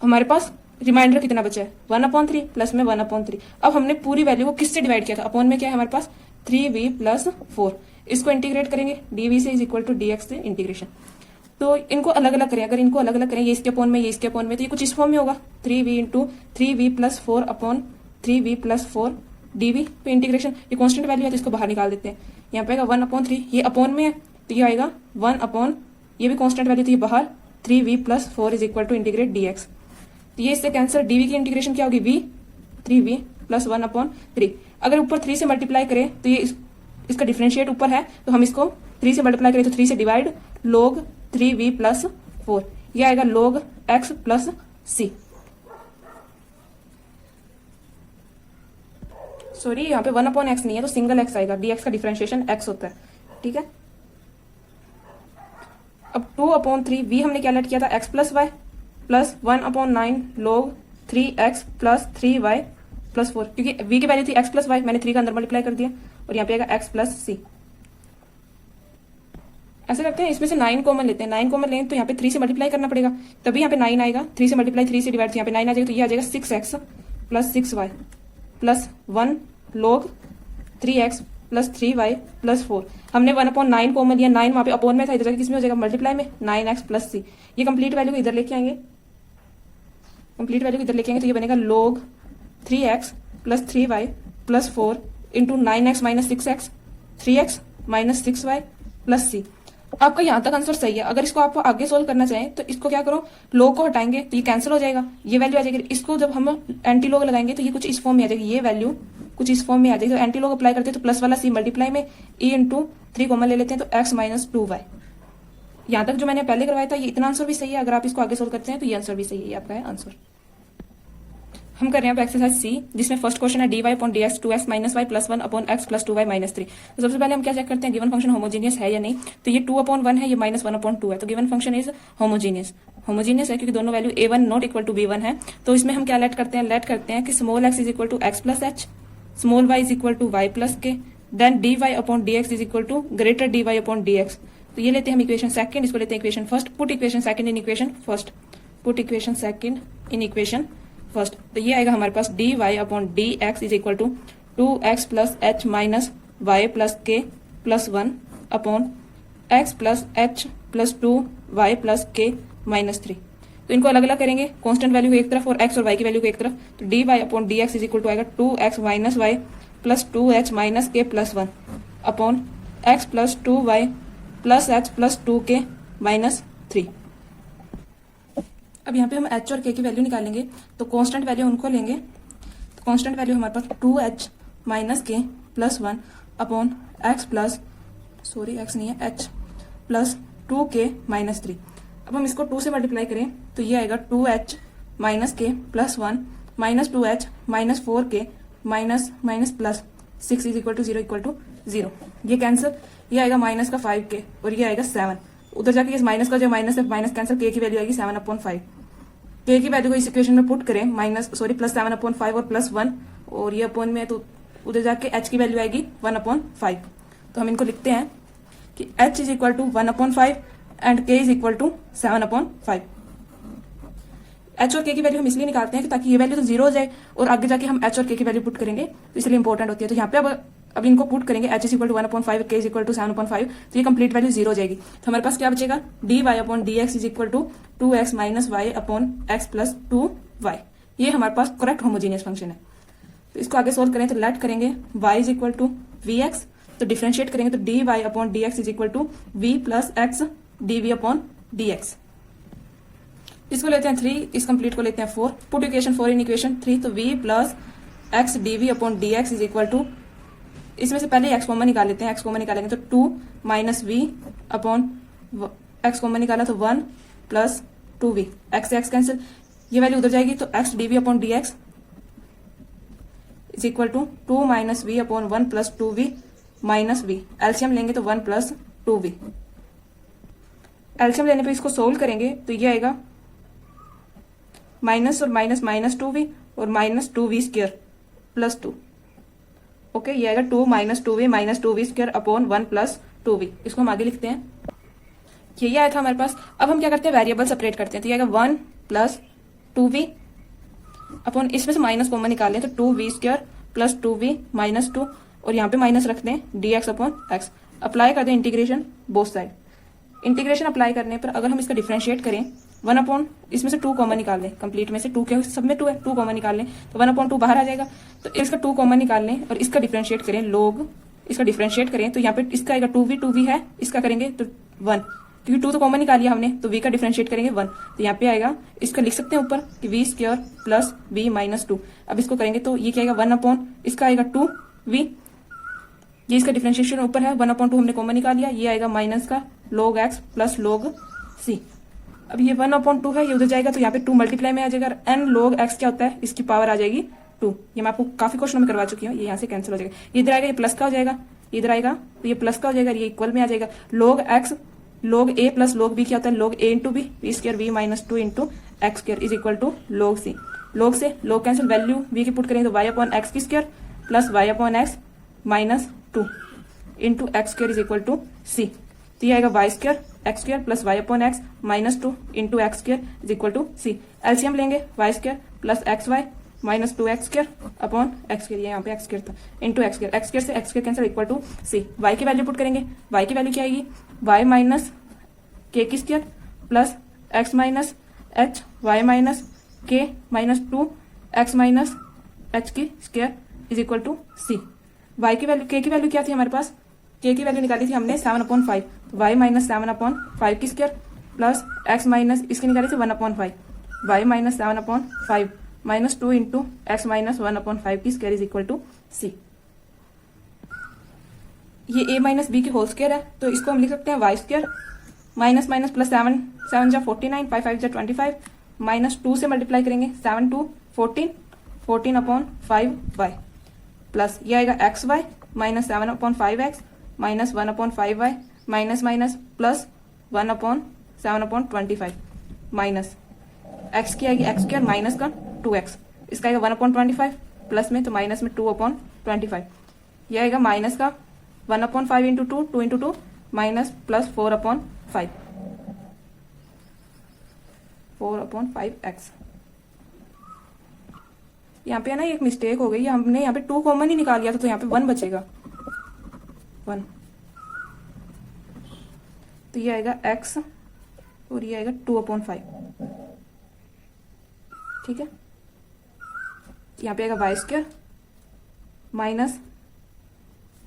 हमारे पास रिमाइंडर कितना बचा है 1/3 प्लस में 1/3, अब हमने पूरी वैल्यू को किससे डिवाइड किया था, अपॉन में क्या है हमारे पास 3v प्लस 4, इसको इंटीग्रेट करेंगे dv से इज इक्वल टू dx से इंटीग्रेशन, तो इनको अलग अलग करें, अगर इनको अलग अलग करें ये इसके अपॉन में ये इसके अपॉन में, तो ये कुछ इस फॉर्म में होगा 3v into 3v plus 4 upon 3v plus 4 dv पे इंटीग्रेशन, ये कांस्टेंट वैल्यू है तो इसको बाहर निकाल देते हैं, यहाँ पे आएगा 1/3, ये अपॉन में है तो ये आएगा 1 अपॉन, ये भी कांस्टेंट वैल्यू तो ये बाहर 3v plus 4 is equal to integrate dx, तो ये इससे कैंसर dv की इंटीग्रेशन क्या होगी v 3v प्लस 1/3, अगर ऊपर 3 से मल्टीप्लाई करें तो ये इसका डिफरेंशिएट ऊपर है तो हम इसको 3 से मल्टीप्लाई करें तो 3 से डिवाइड log 3v प्लस 4, ये आएगा log x plus c, sorry यहाँ पे 1/x नहीं है तो सिंगल x आएगा, dx का डिफरेंशिएशन x होता है, ठीक है। अब 2/3v हमने क्या लेट किया था x plus y plus 1/9 log 3x plus 3y plus 4, क्योंकि v की वैल्यू थी x प्लस y, मैंने 3 का अंदर मल्टीप्लाई कर दिया और यहाँ पे आएगा x प्लस c, ऐसे करते हैं, इसमें से 9 कॉमन लेते हैं, 9 कॉमन लें तो यहाँ पे 3 से मल्टीप्लाई करना पड़ेगा तभी यहाँ पे 9 आएगा, 3 से मल्टीप्लाई 3 से डिवाइड तो यहाँ पे 9 आ जाएगा, तो ये आ जाएगा 6x plus 6y plus 1 log 3x plus 3y plus 4, हमने 1/9 कॉमन लिया, 9 वहाँ पे अपॉन में था, इधर किस में हो जाएगा मल्टीप्लाई में 9x प्लस c, ये कंप्लीट वैल्यू को इधर लेके आएंगे, कंप्लीट वैल्यू को इधर लेके आएंगे तो ये बनेगा log 3x plus 3y plus 4 into 9x minus 6x 3x minus 6y plus c। आपका यहाँ तक आंसर सही है। अगर इसको आप आगे सोल्व करना चाहें तो इसको क्या करो, लोग को हटाएंगे तो ये कैंसिल हो जाएगा, ये वैल्यू आ जाएगी। इसको जब हम एंटी लोग लगाएंगे तो ये कुछ इस फॉर्म में आ जाएगी, ये वैल्यू कुछ इस फॉर्म में आ जाएगी। तो एंटी लोग अप्लाई करते हैं तो प्लस वाला c मल्टीप्लाई में e इंटू 3 कॉमन ले लेते हैं तो x माइनस 2y। यहाँ तक जो मैंने पहले करवाया था ये इतना आंसर भी सही है। अगर आप इसको आगे सोल्व करते हैं तो ये आंसर भी सही है, ये आपका है आंसर। हम कर रहे हैं एक्सरसाइज सी, जिसमें फर्स्ट क्वेश्चन है dy upon dx 2x minus y plus 1 upon x plus 2y minus 3। तो सबसे पहले हम क्या चेक करते हैं, गिवन फंक्शन होमोजीनियस है या नहीं। तो ये 2/1 है, ये -1/2 है, तो given function is homogeneous. Homogeneous है क्योंकि दोनों value a1 not equal to b1 है। तो इसमें हम क्या लेट करते हैं कि small x is equal to x plus h, small y is equal to y plus k, then dy upon dx is equal to greater dy upon dx। तो ये लेते हैं हम इक्वेशन सेकंड, इसको लेते हैं equation first. Put equation second in equation first, put equation second in equation first. तो ये आएगा हमारे पास dy upon dx is equal to 2x plus h minus y plus k plus 1 upon x plus h plus 2y plus k minus 3। तो इनको अलग अलग करेंगे, कांस्टेंट वैल्यू को एक तरफ और x और y की वैल्यू को एक तरफ। तो dy upon dx is equal to आएगा 2x minus y plus 2h minus k plus 1 upon x plus 2y plus h plus 2k minus 3। अब यहाँ पे हम h और k की वैल्यू निकालेंगे, तो कांस्टेंट वैल्यू उनको लेंगे। तो कांस्टेंट वैल्यू हमारे पास 2h minus k plus 1 upon x plus x नहीं है h प्लस 2k माइनस 3। अब हम इसको 2 से मल्टीप्लाई करें तो ये आएगा 2h minus k plus 1 minus 2h minus 4k minus minus plus 6 is equal to 0 equal to 0। ये कैंसिल, ये आएगा माइनस का 5k और ये आएगा 7। उधर जाके इस माइनस का जो माइनस है माइनस कैंसिल, k की वैल्यू आएगी 7/5। k की वैल्यू को इस इक्वेशन में पुट करें प्लस 7/5 और प्लस 1 और ये अपॉन में, तो उधर जाके h की वैल्यू आएगी 1/5। तो हम इनको लिखते हैं कि h is equal to 1/5 and k is equal to 7/5। h और k की वैल्यू हम इसलिए निकालते हैं कि ताकि ये वैल्यू तो 0 हो जाए और आगे जाके हम h और k की वैल्यू पुट करेंगे, तो इसलिए इंपॉर्टेंट होती है। तो यहाँ पे अब इनको पुट करेंगे, h is equal to 1/5 k is equal to 7/5, तो ये कंप्लीट वैल्यू 0 हो जाएगी। तो हमारे पास क्या बचेगा, dy upon dx is equal to 2x minus y upon x plus 2y। ये हमारे पास करेक्ट होमोजीनियस फंक्शन है। तो इसको आगे सोल्व करें तो लेट करेंगे y is equal to vx, तो डिफरेंशिएट करेंगे तो dy upon dx is equal to v plus x dv upon dx। इसको लेते हैं 3, इस कंप्लीट को लेते हैं 4। पुट इक्वेशन 4 इन इक्वेशन 3, तो v plus x dv upon dx is equal to, इसमें से पहले x कॉमन निकाल लेते हैं। x कॉमन निकालेंगे तो 2 minus v upon x common निकाला तो 1 प्लस 2v, x से x कैंसिल, ये वैल्यू उधर जाएगी तो x dv upon dx is equal to 2 minus v upon 1 plus 2v minus v। LCM लेंगे तो 1 प्लस 2v। एलसीएम लेने पे इसको सोल्व करेंगे तो ये आएगा माइनस और माइनस माइनस 2v और minus 2v square plus 2। Okay, ये आएगा 2 minus 2v minus 2v square upon 1 plus 2v। इसको हम आगे लिखते हैं, यही आया था हमारे पास। अब हम क्या करते हैं, वेरिएबल सेपरेट करते हैं। तो ये आएगा 1 प्लस 2v अपॉन, इसमें से माइनस कॉमन निकालें तो 2v square plus 2v minus 2 और यहाँ पे माइनस रखते हैं dx अपॉन x। अप्लाई कर दें integration both side. Integration apply करने पर अगर हम इसका डिफरेंशिएट करें 1 अपॉन, इसमें से 2 कॉमन निकाल लें, कंप्लीट में से 2 के सब में 2 है, 2 कॉमन निकाल लें तो 1/2 बाहर आ जाएगा। तो इसका 2 कॉमन निकाल लें और इसका डिफरेंशिएट करें, लोग इसका डिफरेंशिएट करें तो यहाँ पे इसका आएगा 2v है, इसका करेंगे तो 1, क्योंकि 2 तो कॉमन निकाल लिया हमने, तो v का डिफरेंशिएट करेंगे 1। तो यहाँ पे आएगा, इसका लिख सकते हैं ऊपर कि v square plus v minus 2। अब इसको करेंगे तो ये क्या आएगा 1 अपॉन, इसका आएगा 2v, ये इसका डिफरेंशिएशन ऊपर है, 1/2 हमने कॉमन निकाल लिया, ये आएगा माइनस का log x plus log c। अब ये 1/2 है, ये उधर जाएगा तो यहाँ पे 2 मल्टीप्लाई में आ जाएगा। n log x क्या होता है, इसकी पावर आ जाएगी 2। ये मैं आपको काफी क्वेश्चन में करवा चुकी हूँ, ये यहाँ से कैंसिल हो जाएगा, ये इधर आएगा, ये प्लस का हो जाएगा, इधर आएगा तो ये प्लस का हो जाएगा, ये इक्वल में आ जाएगा। log x log a plus log b क्या होता है, log a into b, v square v minus 2 into x square is equal to log c। log से log कैंसिल, वैल्यू v की पुट करेंगे तो y अपॉन एक्स की square plus y upon x minus 2 into x square is equal to c। तो ये आएगा y square x square plus Y upon x minus 2 into x square is equal to C. LCM लेंगे Y square plus X Y minus 2 X square upon x square, ये यहाँ पे X square था, into x square से X square cancel equal to C. Y की value put करेंगे, Y की value क्या आएगी, वाई माइनस के की square plus x minus H Y minus K minus 2 X minus H की square is equal to C. Y की value, के की वैल्यू क्या थी हमारे पास, के की वैल्यू निकाली थी हमने 7/5, तो वाई माइनस 7/5 की स्क्वायर प्लस एक्स माइनस इसकी निकाली थी 1/5, y minus 7/5 minus 2 into x minus 1/5 की स्क्वायर इज इक्वल टू सी। ये a माइनस बी की होल स्क्वायर है, तो इसको हम लिख सकते हैं y square minus minus plus 7 7 जा 49, 5 5 जा 25, माइनस 2 से मल्टीप्लाई करेंगे 7 2 14, 14/5y प्लस ये आएगा x Y minus 7/5x minus 1/5y minus minus plus 1/7/25 minus x की आएगी एक्स स्क्वायर माइनस का 2x, इसका आएगा 1/25 प्लस में तो माइनस में 2/25, ये आएगा माइनस का 1/5 into 2 2 into 2 minus plus 4/5 4/5x। यहाँ पे है ना एक मिस्टेक हो गई, हमने यहाँ पे 2 कॉमन ही निकाल लिया था, तो यहाँ पे 1 बचेगा 1, तो ये आएगा x और ये आएगा 2/5, ठीक है। यहाँ पे आएगा वाई स्क्वायर माइनस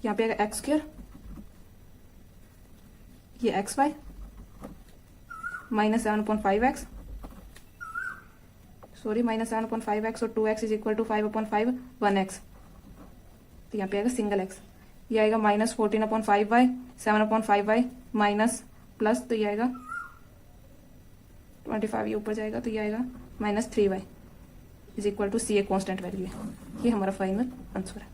यहाँ पे आएगा एक्स स्क्वायर, ये x Y minus 7/5x, sorry minus 7/5x और 2x is equal to 5/5 1x, तो यहाँ पे आएगा सिंगल x, ये आएगा minus 14/5y 7/5y minus plus, तो ये आएगा 25, ये ऊपर जाएगा तो ये आएगा minus 3y is equal to सी, ए कॉन्स्टेंट वैल्यू है। ये हमारा फाइनल आंसर है।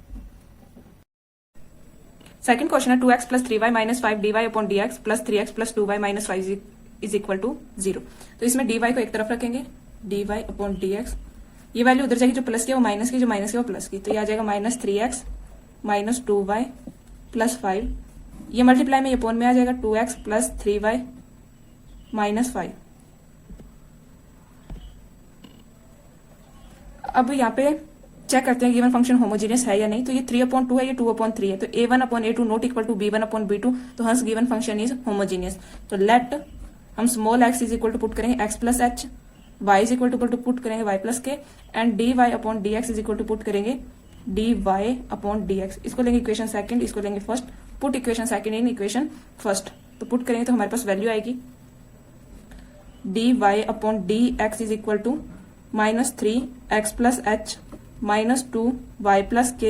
सेकंड क्वेश्चन है 2x plus 3y minus 5 dy upon dx plus 3x plus 2y minus 5 is equal to 0। तो इसमें dy को एक तरफ रखेंगे, dy अपॉन dx, ये वैल्यू उधर जाएगी जो प्लस की वो माइनस की, जो माइनस की वो प्लस की, तो ये आ जाएगा minus 3x minus 2y plus 5, ये मल्टीप्लाई में ये अपॉन में आ जाएगा 2x प्लस 3y माइनस 5। अब यहाँ पे चेक करते हैं गिवन फंक्शन होमोजीनियस है या नहीं, तो ये 3/2 है, ये 2/3 है, तो a1/a2 not equal to b1/b2, तो hence given function is homogeneous. तो लेट हम small x is equal to put करेंगे x plus h, y is equal to put करेंगे y plus k, and dy upon dx is equal to put करेंगे dy upon dx। इसको लेंगे equation second, इसको लेंगे first, put equation second in equation first, तो put करेंगे तो हमारे पास वैल्यू आएगी dy upon dx is equal to minus 3x plus h minus 2y plus k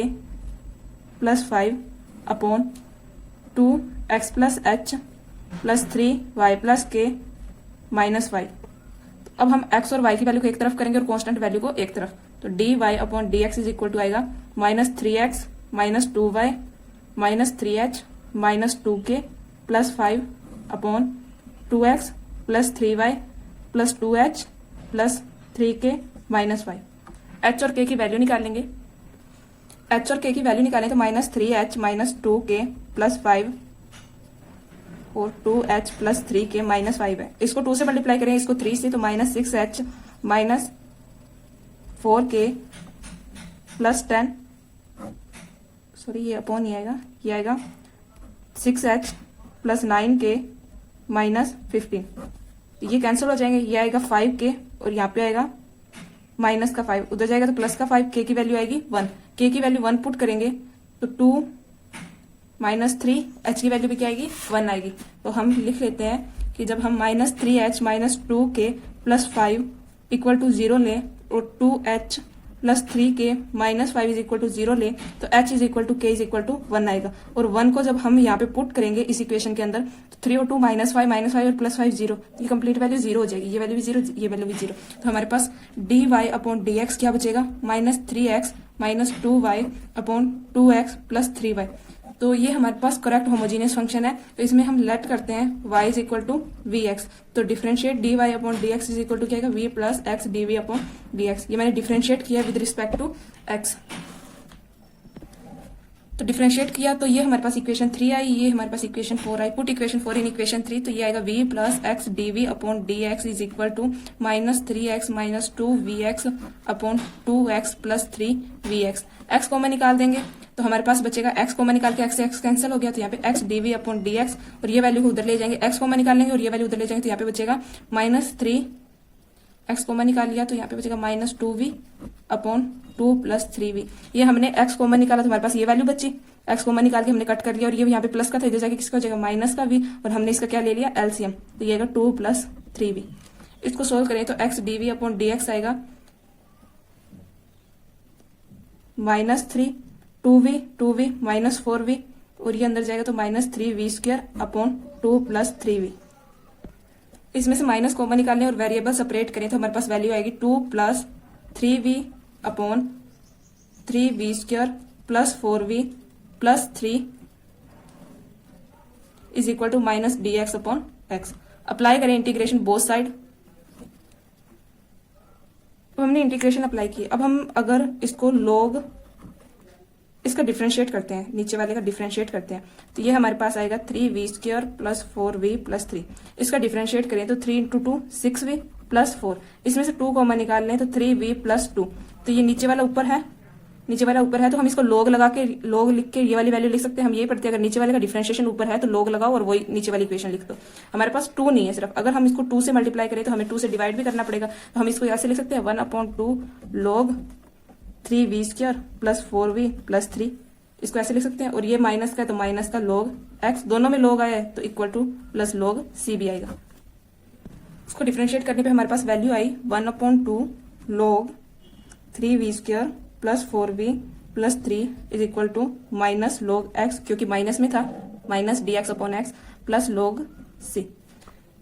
plus 5 upon 2x plus h plus 3y plus k minus 5। अब हम x और y की वैल्यू को एक तरफ करेंगे और कांस्टेंट वैल्यू को एक तरफ, तो dy upon dx is equal to आएगा minus 3x minus 2y minus 3h minus 2k plus 5 upon 2x plus 3y plus 2h plus 3k minus 5। h और k की वैल्यू निकाल लेंगे, h और k की वैल्यू निकालें तो minus 3h minus 2k plus 5 और 2h प्लस 3k माइनस 5 है। इसको 2 से मल्टीप्लाई करेंगे, इसको 3 से, तो minus 6h minus 4k plus 10, sorry ये अपॉन ही आएगा, ये आएगा 6h प्लस 9k माइनस 15, ये कैंसिल हो जाएंगे, ये आएगा 5k और यहाँ पे आएगा माइनस का 5, उधर जाएगा तो प्लस का 5, k की वैल्यू आएगी 1, k की वैल्यू 1 पुट करेंगे तो 2 माइनस 3, h की वैल्यू भी क्या आएगी 1 आएगी। तो हम लिख लेते हैं कि जब हम minus 3h minus 2k plus 5 equal to 0 लें और 2h plus 3k minus 5 is equal to 0 लें, तो h is equal to k is equal to 1 आएगा, और 1 को जब हम यहाँ पे पुट करेंगे इस इक्वेशन के अंदर, तो 3 और 2 माइनस 5 और प्लस 5 0, ये कंप्लीट वैल्यू 0 हो जाएगी, ये वैल्यू भी 0, ये वैल्यू भी 0, तो हमारे पास dy अपॉन dx क्या बचेगा minus 3x minus 2y upon 2x plus 3y। तो ये हमारे पास करेक्ट होमोजीनियस फंक्शन है, तो इसमें हम लेट करते हैं y is equal to vx, तो differentiate dy upon dx is equal to क्या आएगा v plus x dv upon dx, ये मैंने डिफरेंशिएट किया विद रिस्पेक्ट टू x, तो डिफरेंशिएट किया तो ये हमारे पास इक्वेशन 3 आई, ये हमारे पास इक्वेशन 4 आई, पुट इक्वेशन 4 इन इक्वेशन 3, तो ये आएगा v plus x dv upon dx is equal to minus 3x minus 2vx upon 2x plus 3vx। x common निकाल देंगे तो हमारे पास बचेगा x कॉमन निकाल के x से x कैंसिल हो गया, तो यहाँ पे x dv अपॉन dx, और ये वैल्यू को उधर ले जाएंगे, x कॉमन निकाल लेंगे और ये वैल्यू उधर ले जाएंगे, तो यहाँ पे बचेगा माइनस 3 एक्स कॉमन निकाल लिया तो यहाँ पे बचेगा -2v अपॉन 2 + 3v। ये हमने एक्स कॉमन निकाला तो हमारे पास ये वैल्यू बची, एक्स कॉमन निकाल के हमने कट कर लिया और ये यहाँ पे प्लस का था, इधर जाके किसका हो जाएगा माइनस का v, और हमने इसका क्या ले लिया एलसीएम, तो ये आएगा 2 + 3v। इसको सोल्व करें तो x dv अपॉन dx आएगा -3 2v -4v, और ये अंदर जाएगा तो -3v² अपॉन 2 + 3v। इसमें से माइनस कॉमन निकालने और वेरिएबल सेपरेट करें तो हमारे पास वैल्यू आएगी 2 + 3v upon 3v² + 4v + 3 is equal to -dx upon x। Apply करें इंटीग्रेशन बोथ साइड। तो हमने इंटीग्रेशन अप्लाई की। अब हम अगर इसको log इसका डिफरेंशिएट करते हैं, नीचे वाले का डिफरेंशिएट करते हैं, तो ये हमारे पास आएगा 3v² + 4v + 3। इसका डिफरेंशिएट करें तो 3 × 2 6v + 4, इसमें से 2 कॉमन निकाल लें तो 3v + 2, तो ये नीचे वाला ऊपर है, नीचे वाला ऊपर है तो हम इसको log लगा के log लिख के ये वाली वैल्यू लिख सकते हैं। हम यही पढ़ते हैं अगर नीचे वाले का डिफरेंशिएशन ऊपर है तो log लगाओ और वही नीचे वाली इक्वेशन लिख दो। हमारे पास 2 नहीं है सिर्फ, अगर हम इसको 2 से मल्टीप्लाई करें तो हमें 2 से डिवाइड भी करना पड़ेगा, तो हम इसको ऐसे लिख सकते हैं 1/2 log 3v² + 4v + 3, इसको ऐसे लिख सकते हैं। और ये माइनस का है तो माइनस का log x, दोनों में log आया है तो equal to plus log c भी आएगा। इसको डिफरेंशिएट करने पे हमारे पास वैल्यू आई 1/2 log 3v² + 4v + 3 is equal to minus log x, क्योंकि माइनस में था -dx upon x plus log c।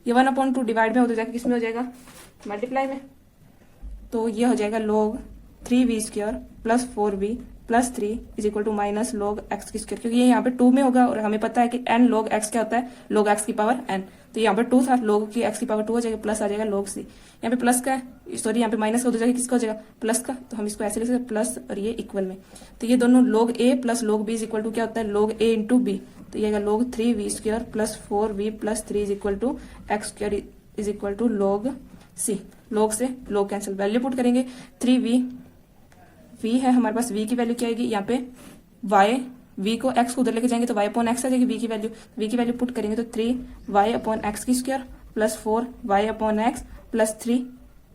ये 1/2 डिवाइड में हो जाएगा, किस में हो जाएगा मल्टीप्लाई में, तो ये हो जाएगा log 3v² + 4v + 3 is equal to minus log x², क्योंकि ये यहाँ पे 2 में होगा और हमें पता है कि n log x क्या होता है, log x की पावर n, तो यहाँ पे 2 था, log की x की पावर 2 हो जाएगा, प्लस आ जाएगा log c। यहाँ पे प्लस का है, सॉरी यहाँ पे माइनस का हो जाएगा, किसका हो जाएगा प्लस का, तो हम इसको ऐसे लिख सकते हैं प्लस और ये इक्वल में, तो ये दोनों log a + log b is equal to क्या होता है log a × b, तो ये आएगा log 3v² + 4v + 3 is equal to x² is equal to log c। log से log कैंसिल, वैल्यू पुट करेंगे 3v, v है हमारे पास, v की वैल्यू क्या आएगी यहाँ पे y, v को x को उधर लेके जाएंगे तो y अपॉन x आ जाएगी, v की वैल्यू पुट करेंगे तो 3y upon x² + 4y upon x + 3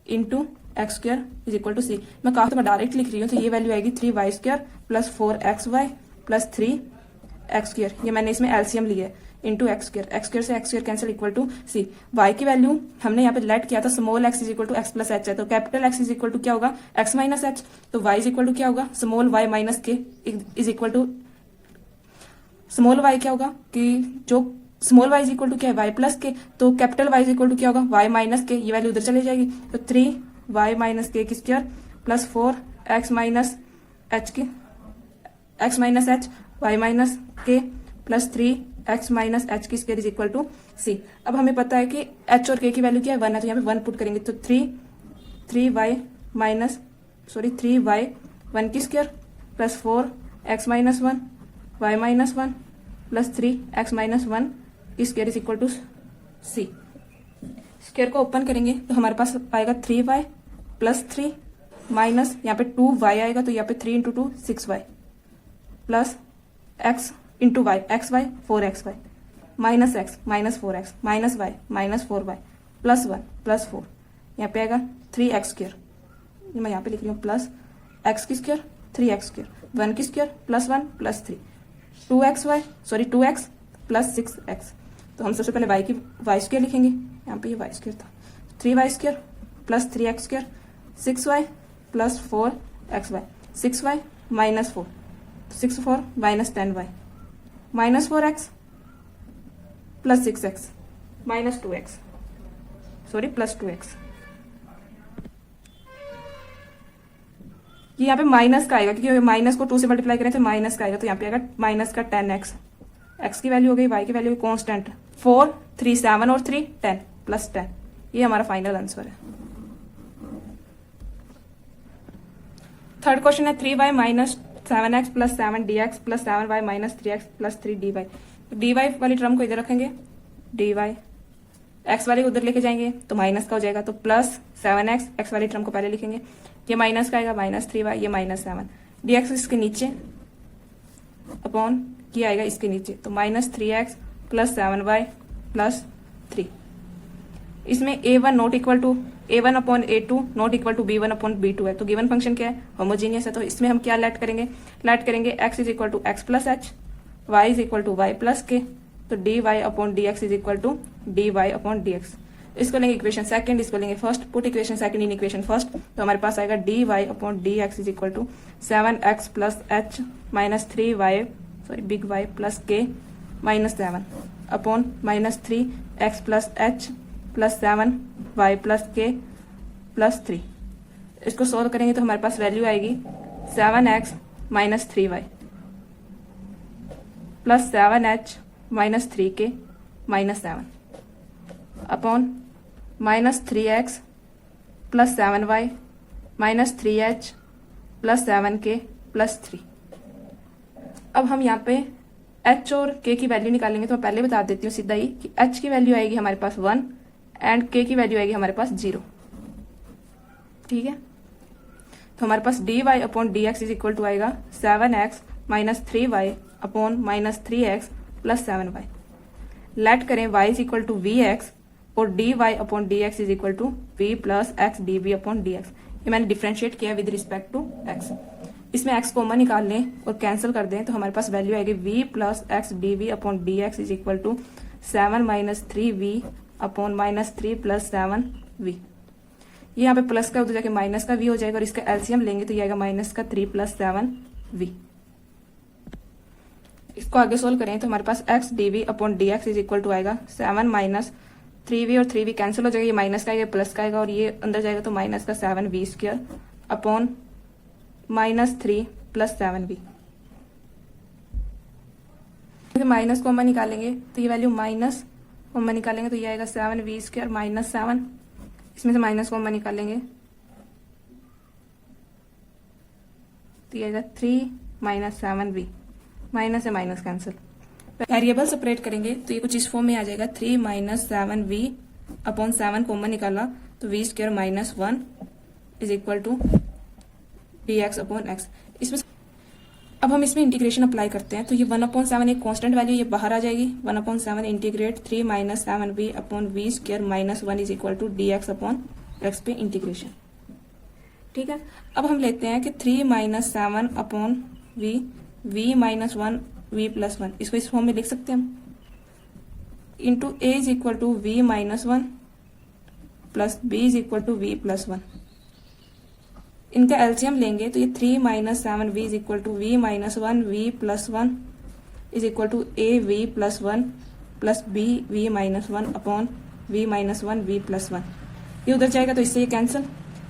into x² is equal to c। मैं कहा तो मैं डायरेक्ट लिख रही हूँ, तो ये वैल्यू आएगी 3y² + 4xy + 3x², ये मैंने इसमें एलसीएम लिया है, इंटू x² से x² cancel equal to c। y की वैल्यू हमने यहाँ पे लेट किया था small x is equal to x + h है, तो capital X is equal to क्या होगा x - h, तो y इज इक्वल टू क्या होगा small y - k is equal to small y क्या होगा कि जो small y is equal to क्या है y + k, तो capital Y is equal to क्या होगा y - k, ये वैल्यू उधर चली जाएगी, तो 3y - k² + 4x - h की x - h y - k + 3x - h² is equal to c। अब हमें पता है कि h और k की वैल्यू क्या है 1 है, तो यहाँ पे 1 पुट करेंगे तो 3y 1² + 4x - 1 y - 1 + 3x - 1 square is equal to c। Square को ओपन करेंगे तो हमारे पास आएगा 3y + 3 माइनस यहाँ पे 2y आएगा, तो यहाँ पे 3 × 2 6y plus x × y xy 4xy minus x -4x minus y -4y + 1 + 4, यहाँ पे आएगा 3x², मैं यहाँ पे लिख रही हूँ plus x² 3x² 1² + 1 + 3 2x + 6x, तो हम सबसे पहले y² लिखेंगे, यहाँ पे ये y² था, 3y² + 3x² 6y + 4xy 6y - 4 6 4 -10y -4x + 6x -2x +2x। ये यहाँ पे माइनस का आएगा, क्योंकि माइनस को 2 से मल्टीप्लाई करें तो माइनस का आएगा, तो यहाँ पे आएगा माइनस का 10x, x की वैल्यू हो गई, y की वैल्यू कांस्टेंट 4 3 7 और 3 10 + 10, ये हमारा फाइनल आंसर है। थर्ड क्वेश्चन है 3y - 7x + 7 dx + 7y - 3x + 3 dy। dy वाली टर्म को इधर रखेंगे, dy x वाले को उधर लेके जाएंगे तो माइनस का हो जाएगा, तो प्लस 7x x वाली टर्म को पहले लिखेंगे, ये माइनस का आएगा -3y, ये -7 dx इसके नीचे अपॉन ये आएगा इसके नीचे, तो -3x + 7y + 3 इसमें a1 not equal to a1 upon a2 not equal to b1 upon b2 है, तो गिवन फंक्शन क्या है, होमोजीनियस है। तो इसमें हम क्या लेट करेंगे x is equal to x plus h, y is equal to y plus k, तो dy upon dx is equal to dy upon dx। इसको लेंगे इक्वेशन सेकंड, इसको लेंगे first, put equation second in equation first, तो हमारे पास आएगा dy upon dx is equal to 7x plus h minus 3y sorry big y plus k minus 7 upon minus 3x plus h plus 7y plus k plus 3। इसको solve करेंगे तो हमारे पास value आएगी 7x minus 3y plus 7h minus 3k minus 7 upon minus 3x plus 7y minus 3h plus 7k plus 3। अब हम यहाँ पे h और k की वैल्यू निकालेंगे, तो मैं पहले बता देती हूँ सीधा ही कि h की वैल्यू आएगी हमारे पास 1 एंड k की वैल्यू आएगी हमारे पास 0। ठीक है, तो हमारे पास dy upon dx is equal to आएगा 7x minus 3y upon minus 3x plus 7y। Let करें y is equal to vx और dy upon dx is equal to v plus x dv upon dx। ये मैंने differentiate किया with respect to x। इसमें x common निकाल लें और cancel कर दें, तो हमारे पास वैल्यू आएगी v plus x dv upon dx is equal to 7 minus 3v upon minus 3 plus 7v। ये यहाँ पे प्लस का उधर जाके माइनस का v हो जाएगा और इसका एलसीएम लेंगे तो ये आएगा माइनस का 3 प्लस 7v। इसको आगे सोल्व करें तो हमारे पास x dv upon dx is equal to आएगा 7 माइनस 3v और 3v कैंसिल हो जाएगा, ये माइनस का आएगा प्लस का आएगा और ये अंदर जाएगा तो माइनस का 7v square upon minus 3 plus 7v। Minus common निकालेंगे तो ये वैल्यू माइनस कॉमन निकालेंगे तो ये आएगा 7v स्क्वायर माइनस 7। इसमें से माइनस कॉमन निकालेंगे तो ये आएगा 3 माइनस 7v, माइनस से माइनस कैंसिल। वेरिएबल सेपरेट करेंगे तो ये कुछ इस फॉर्म में आ जाएगा 3 माइनस 7v अपॉन 7 कॉमन निकाला तो v square minus 1 is equal to dx upon x। इसमें अब हम इसमें इंटीग्रेशन अप्लाई करते हैं तो ये 1/7 एक कांस्टेंट वैल्यू ये बाहर आ जाएगी। 1/7 integrate 3 minus 7v upon v square minus 1 is equal to dx upon x पे इंटीग्रेशन। ठीक है, अब हम लेते हैं कि 3 minus 7 upon v minus 1 v plus 1, इसको इस फॉर्म में लिख सकते हैं हम into a is equal to v minus 1 plus b is equal to v plus 1। इनका एलसीएम लेंगे तो ये 3 minus 7v is equal to v minus 1 v plus 1 is equal to a v plus 1 plus b v minus 1 upon v minus 1 v plus 1। ये उधर जाएगा तो इससे ये कैंसिल।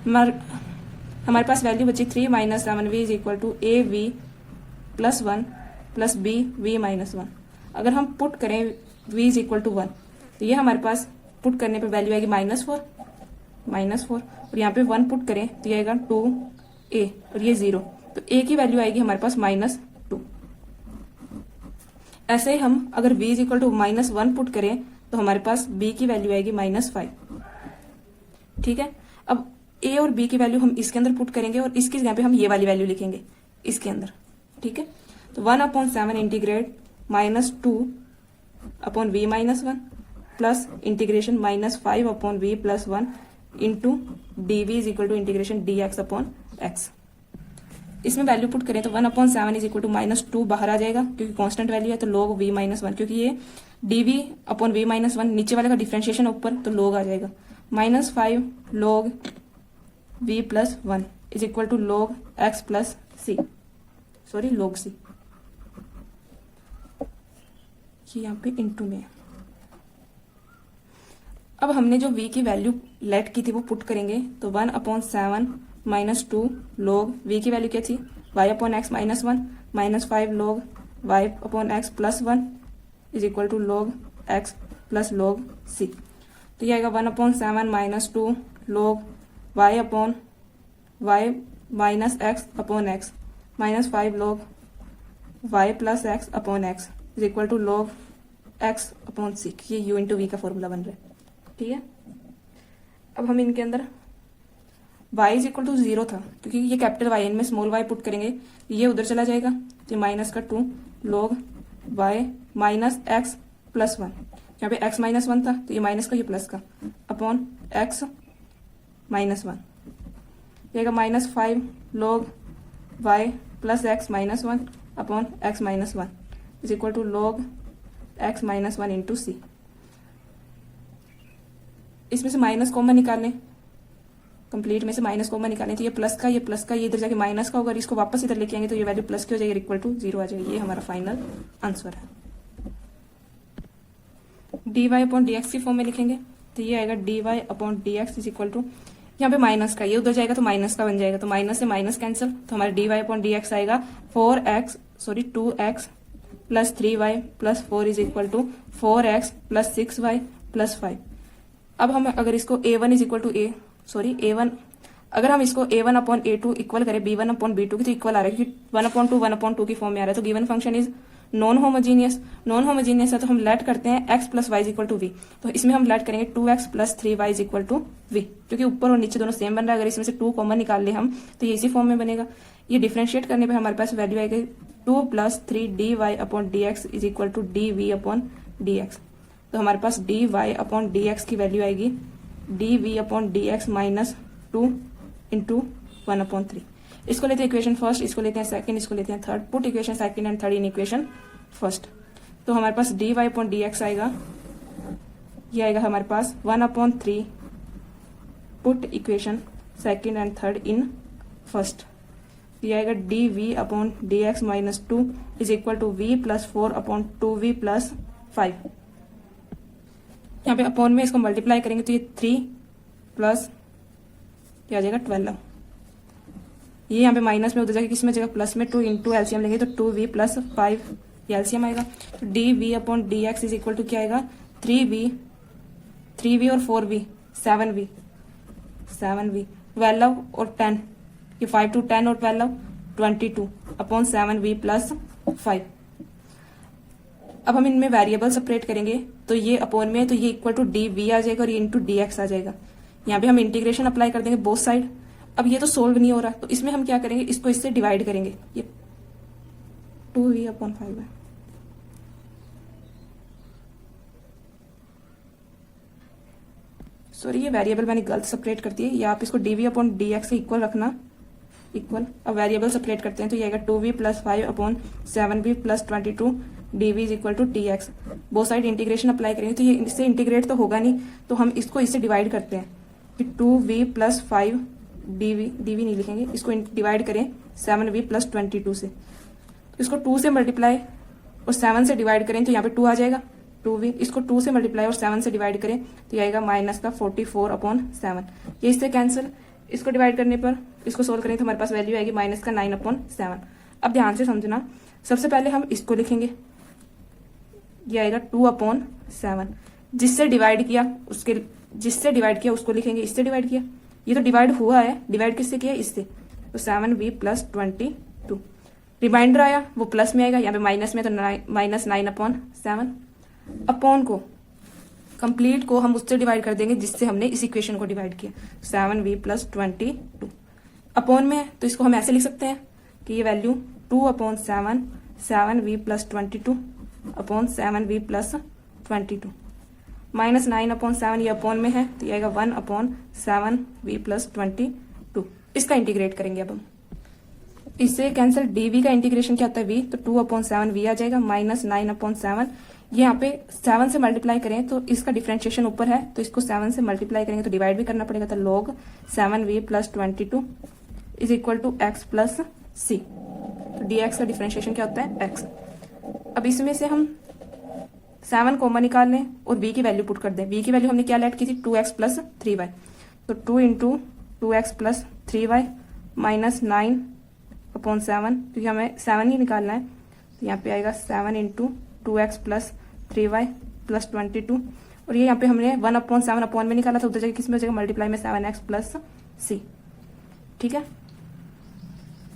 हमारे पास वैल्यू बची 3 minus 7v is equal to a v plus 1 plus b v minus 1। अगर हम पुट करें v इज इक्वल टू 1 तो ये हमारे पास पुट करने पे वैल्यू आएगी -4 और यहाँ पे 1 पुट करें तो ये आएगा 2a और ये 0, तो a की वैल्यू आएगी हमारे पास -2। ऐसे ही हम अगर b is equal to -1 put करें तो हमारे पास b की वैल्यू आएगी -5। ठीक है, अब a और b की वैल्यू हम इसके अंदर पुट करेंगे और इसकी जगह पे हम ये वाली वैल्यू लिखेंगे इसके अंदर। ठीक है, तो 1/7 integrate -2 upon v minus 1 plus integration -5 upon v plus 1 into dv is equal to integration dx upon x। इसमें वैल्यू पुट करें तो 1/7 इज इक्वल टू -2 बाहर आ जाएगा क्योंकि कांस्टेंट वैल्यू है, तो log v माइनस 1, क्योंकि ये dv अपॉन v माइनस 1 नीचे वाले का डिफ्रेंशिएशन ऊपर तो log आ जाएगा -5 log v plus 1 is equal to log x plus c, sorry log c, ये यहाँ पे इंटू में है। अब हमने जो v की वैल्यू लेट की थी वो पुट करेंगे तो 1/7 -2 log v की वैल्यू क्या थी y upon x minus 1 -5 log y upon x plus 1 is equal to log x plus log c। तो ये आएगा 1/7 -2 log y upon y minus x upon x -5 log y plus x upon x is equal to log x upon c। ये u into v का formula बन रहा है। ठीक है, अब हम इनके अंदर y इज इक्वल टू 0 था क्योंकि ये कैपिटल y, इनमें स्मॉल y पुट करेंगे ये उधर चला जाएगा, ये -2 log y minus x plus 1 यहाँ पे x माइनस वन था तो ये माइनस का ये प्लस का अपॉन x माइनस वन, ये minus 5 log y plus x minus one upon x minus one is equal to log x minus one into c. इसमें से माइनस कॉमन निकालें, कंप्लीट में से माइनस कॉमन निकालें तो ये प्लस का ये इधर जाके माइनस का होगा, इसको वापस इधर लेके आएंगे तो ये वैल्यू प्लस की हो जाएगी, इक्वल टू 0 आ जाएगी। ये हमारा फाइनल आंसर है। D y upon d x की फॉर्म में लिखेंगे तो ये आएगा d y upon d x is equal to, यहाँ पे माइनस का ये उधर जाएगा तो माइनस का बन जाएगा, तो माइनस से माइनस कैंसिल, तो हमारा d y upon d x आएगा 2x plus 3y plus 4 is equal to 4x plus 6y plus 5। अब हम अगर इसको a1 is equal to a1 अगर हम इसको a1 अपॉन a2 इक्वल करें b1 अपॉन b2 की तो इक्वल आ रहा है क्योंकि 1/2 की फॉर्म में आ रहा है। तो given function is non homogeneous है तो हम लेट करते हैं x plus y is equal to v, तो इसमें हम लेट करेंगे 2x plus 3y is equal to v, क्योंकि ऊपर और नीचे दोनों सेम बन रहा है। अगर इसमें से 2 कॉमन निकाल ले हम तो ये इसी फॉर्म में बनेगा। ये डिफरेंशिएट करने पे हमारे पास वैल्यू आएगी 2 plus 3 d y upon d x is equal to d v upon d x. तो हमारे पास d y upon d x की वैल्यू आएगी d v upon d x minus 2 into 1/3। इसको लेते हैं इक्वेशन फर्स्ट, इसको लेते हैं सेकंड, इसको लेते हैं third. Put equation second and third in equation first. तो हमारे पास d y upon d x आएगा, ये आएगा हमारे पास 1/3 put equation second and third in first. ये आएगा d v upon d x minus 2 is equal to v plus 4 upon 2v plus 5। यहाँ पे अपॉन में इसको मल्टीप्लाई करेंगे तो ये 3 प्लस क्या आ जाएगा 12। ये यहाँ पे माइनस में उधर जाएगा किस में जगह प्लस में 2 इंटू एलसीएम लेंगे तो 2v प्लस 5 ये एलसीएम आएगा। तो d v upon d x is equal to क्या आएगा 3v और 4v 7v 12 और 10 ये 5 to 10 और 12 22 अपॉन 7v प्लस 5। अब हम इनमें वेरिएबल सेपरेट करेंगे तो ये अपॉन में तो ये इक्वल टू डी वी आ जाएगा और ये इंटू डी एक्स आ जाएगा। यहाँ पे हम इंटीग्रेशन अप्लाई कर देंगे बोथ साइड। अब ये तो सोल्व नहीं हो रहा तो इसमें हम क्या करेंगे, इसको इससे डिवाइड करेंगे, ये 2v अपॉन 5 है। सॉरी ये वेरिएबल मैंने गलत सेपरेट कर दिया, या आप इसको d v upon d x से इक्वल रखना, इक्वल। अब वेरिएबल सेपरेट करते हैं तो ये आएगा 2v plus 5 upon 7v plus 22 dv is equal to d x. Both side integration apply करेंगे तो ये इससे इंटीग्रेट तो होगा नहीं, तो हम इसको इससे डिवाइड करते हैं कि 2v प्लस 5 dv नहीं लिखेंगे, इसको डिवाइड करें 7v प्लस 22 से। तो इसको 2 से मल्टीप्लाई और 7 से डिवाइड करें तो यहाँ पे 2 आ जाएगा 2v, इसको 2 से मल्टीप्लाई और 7 से डिवाइड करें तो ये आएगा माइनस का 44 अपॉन 7। ये इससे कैंसिल, इसको डिवाइड करने पर इसको सोल्व करें तो हमारे पास वैल्यू आएगी माइनस का 9 अपॉन 7। अब ध्यान से समझना, सबसे पहले हम इसको लिखेंगे, ये आएगा 2 अपॉन 7। जिससे डिवाइड किया उसको लिखेंगे, इससे डिवाइड किया, ये तो डिवाइड हुआ है, डिवाइड किससे किया इससे, तो 7v प्लस 22। रिमाइंडर आया वो प्लस में आएगा, यहाँ पे माइनस में तो माइनस 9 अपॉन 7। अपॉन को कंप्लीट को हम उससे डिवाइड कर देंगे जिससे हमने इस इक्वेशन को डिवाइड किया, 7v प्लस 22। अपॉन में है तो इसको हम ऐसे लिख सकते हैं कि ये value 2 upon 7v plus 22 upon 7v plus 22 minus 9 upon 7 ये अपॉन में है तो ये आएगा 1 अपॉन 7v प्लस 22। इसका इंटीग्रेट करेंगे अब हम, इससे कैंसिल dv का इंटीग्रेशन क्या होता है v, तो 2 अपॉन 7v आ जाएगा माइनस 9 अपॉन 7। ये यहाँ पे 7 से मल्टीप्लाई करें तो इसका डिफरेंशिएशन ऊपर है तो इसको 7 से मल्टीप्लाई करेंगे तो डिवाइड भी करना पड़ेगा, तो log 7v plus 22 is equal to x plus c। तो dx का डिफरेंशिएशन क्या होता है x। अब इसमें से हम 7 कॉमन निकाल लें और v की वैल्यू पुट कर दें। v की वैल्यू हमने क्या लेट की थी 2x प्लस 3y, तो 2 into 2x plus 3y minus 9 upon 7, क्योंकि हमें 7 ही निकालना है तो यहाँ पे आएगा 7 into 2x plus 3y plus 22। और ये यहाँ पे हमने 1 अपॉन 7 अपॉन में निकाला था, उधर जगह किस में जगह मल्टीप्लाई में 7x प्लस c। ठीक है,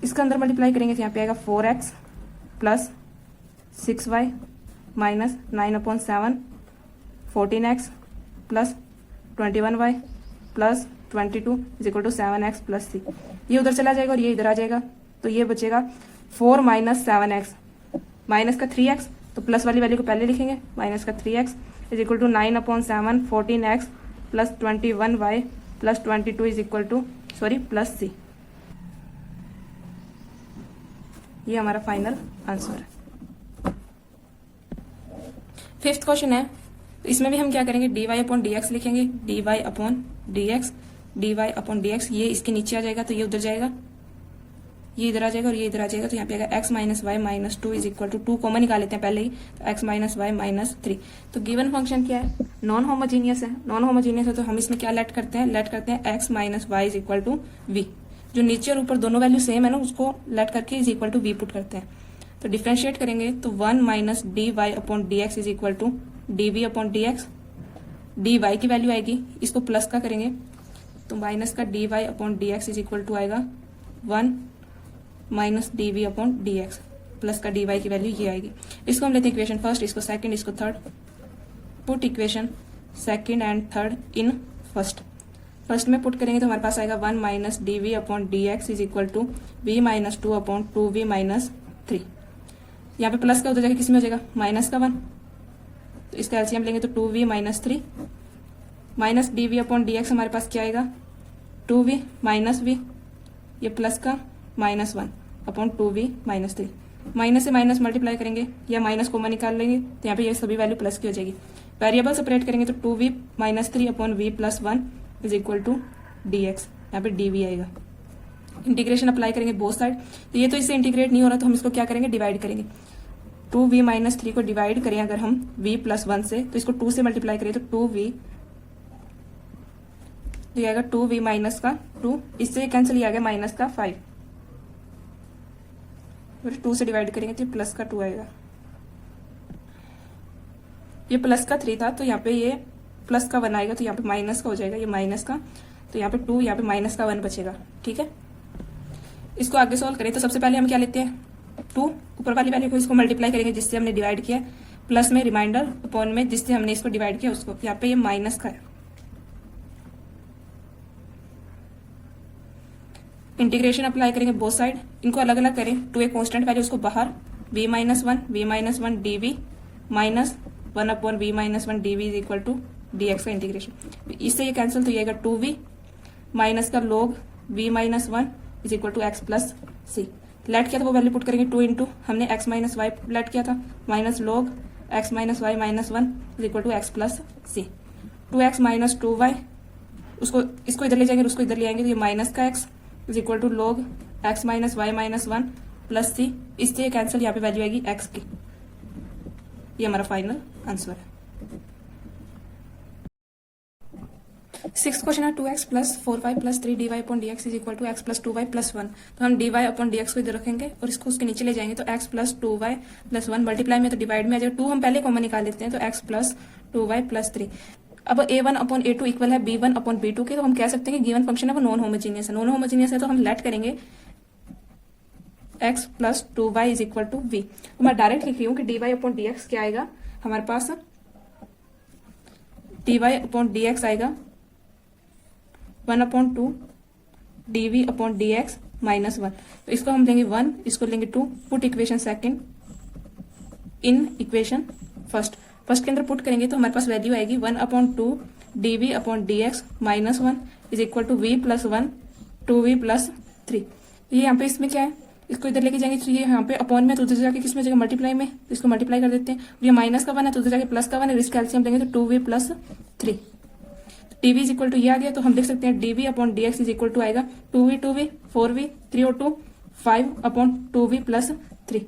इसका अंदर मल्टीप्लाई करेंगे तो यहाँ पे आएगा 4x plus 6y minus 9 upon 7 14x plus 21y plus 22 is equal to 7x plus c। ये उधर चला जाएगा और ये इधर आ जाएगा तो ये बचेगा 4 माइनस 7x माइनस का 3x, तो प्लस वाली वैल्यू को पहले लिखेंगे माइनस का 3x is equal to 9/7 14x plus 21y plus 22 is equal to plus c। ये हमारा फाइनल आंसर है। फिफ्थ क्वेश्चन है, इसमें भी हम क्या करेंगे, dy/dx लिखेंगे, dy/dx, ये इसके नीचे आ जाएगा तो ये उधर जाएगा, ये इधर आ जाएगा और ये इधर आ जाएगा, तो यहाँ पे आएगा x minus Y minus 2 is equal to 2 common निकाल लेते हैं पहले ही, तो x माइनस वाई माइनस 3। तो गिवन फंक्शन क्या है, नॉन होमोजीनियस है, नॉन होमोजीनियस है तो हम इसमें क्या लेट करते हैं x minus y is equal to v। जो नीचे और ऊपर दोनों वैल्यू सेम है ना, उसको लेट करके is equal to v put करते हैं। तो डिफ्रेंशिएट करेंगे तो 1 minus dy/dx is equal to dv/dx, dy की वैल्यू आएगी, इसको प्लस का करेंगे तो माइनस का dy/dx इज इक्वल टू आएगा 1 माइनस dv/dx, प्लस का dy की वैल्यू ये आएगी। इसको हम लेते हैं इक्वेशन फर्स्ट, इसको सेकंड, इसको third. Put equation second and third in first. First में पुट करेंगे तो हमारे पास आएगा 1 minus dv/dx is equal to v minus 2/2v minus 3। यहाँ पे प्लस का उधर जाके किसमें हो जाएगा, माइनस का 1, तो इसका एलसीएम लेंगे तो 2v माइनस 3 माइनस dv/dx हमारे पास क्या आएगा, 2v माइनस v, ये प्लस का -1/2v माइनस 3। माइनस से माइनस मल्टीप्लाई करेंगे या माइनस कॉमन निकाल लेंगे तो यहाँ पे ये सभी वैल्यू प्लस की हो जाएगी। वेरिएबल सेपरेट करेंगे तो 2v minus 3/v plus 1 is equal to dx, यहाँ पे dv आएगा। इंटीग्रेशन अप्लाई करेंगे बोथ साइड, तो ये तो इससे इंटीग्रेट नहीं हो रहा तो हम इसको क्या करेंगे, डिवाइड करेंगे। 2v माइनस 3 को डिवाइड करें अगर हम v प्लस 1 से, तो इसको 2 से मल्टीप्लाई करें तो 2v, तो ये आएगा 2v माइनस का 2, इससे कैंसिल ही आ गया माइनस का 5, फिर 2 से डिवाइड करेंगे तो प्लस का 2 आएगा। ये प्लस का 3 था तो यहाँ पे ये प्लस का 1 आएगा, तो यहाँ पे माइनस का हो जाएगा, ये माइनस का, तो यहाँ पे 2, यहाँ पे माइनस का 1 बचेगा। ठीक है, इसको आगे सॉल्व करें तो सबसे पहले हम क्या लेते हैं, 2 ऊपर वाली वैल्यू को इसको मल्टीप्लाई करेंगे जिससे हमने डिवाइड किया, प्लस में रिमाइंडर अपॉन में जिससे हमने इसको डिवाइड किया उसको, यहाँ पे ये माइनस का है। इंटीग्रेशन अप्लाई करेंगे बोथ साइड, इनको अलग अलग करें, 2 एक कांस्टेंट वैल्यू उसको बाहर, v minus 1 dv minus 1/v minus 1 dv is equal to dx का इंटीग्रेशन, इससे ये कैंसिल, तो ये आएगा 2v माइनस का log v minus 1 is equal to x plus c। Let किया था वो वैल्यू पुट करेंगे, 2 इंटू हमने x माइनस वाई लेट किया था, minus log x minus Y minus 1 is equal to x plus c। 2x minus 2y, उसको इसको इधर ले जाएंगे, उसको इधर ले आएंगे तो ये माइनस का x is equal to log x minus Y minus 1 plus c, इससे कैंसिल, यहाँ पे वैल्यू आएगी x की। ये हमारा फाइनल आंसर है। सिक्स्थ क्वेश्चन है 2x plus 4y plus 3 dy/dx is equal to x plus 2y plus 1। तो हम dy/dx को इधर रखेंगे और इसको उसके नीचे ले जाएंगे तो x plus 2y plus 1, multiply में तो डिवाइड में आ जाएगा, 2 हम पहले कॉमन निकाल लेते हैं तो x प्लस 2y प्लस 3। अब a1/a2 इक्वल है b1/b2 के, तो हम कह सकते हैं कि गिवन फंक्शन है वो नॉन होमोजीनियस है। नॉन होमोजीनियस है तो हम लेट करेंगे x plus 2y is equal to v। मैं डायरेक्ट लिख रही हूँ कि dy/dx क्या आएगा हमारे पास, dy/dx आएगा 1/2 dv/dx माइनस 1। तो इसको हम लेंगे 1, इसको लेंगे 2, put equation second in equation first. First के अंदर पुट करेंगे तो हमारे पास वैल्यू आएगी 1/2 dv/dx minus 1 is equal to v plus 1 2v plus 3। तो ये यहाँ पे इसमें क्या है, इसको इधर लेके जाएंगे तो ये यहाँ पे अपॉन में, तो उधर जाके किसमें जाएगा, मल्टीप्लाई में, तो इसको मल्टीप्लाई कर देते हैं। ये माइनस का 1 है तो उधर जाके प्लस का 1 है, इसका एलसीएम लेंगे तो 2v plus 3। dv is equal to ये आ गया, तो हम देख सकते हैं dv/dx इज इक्वल टू आएगा 2v 4v 3 और 2 5/2v प्लस 3।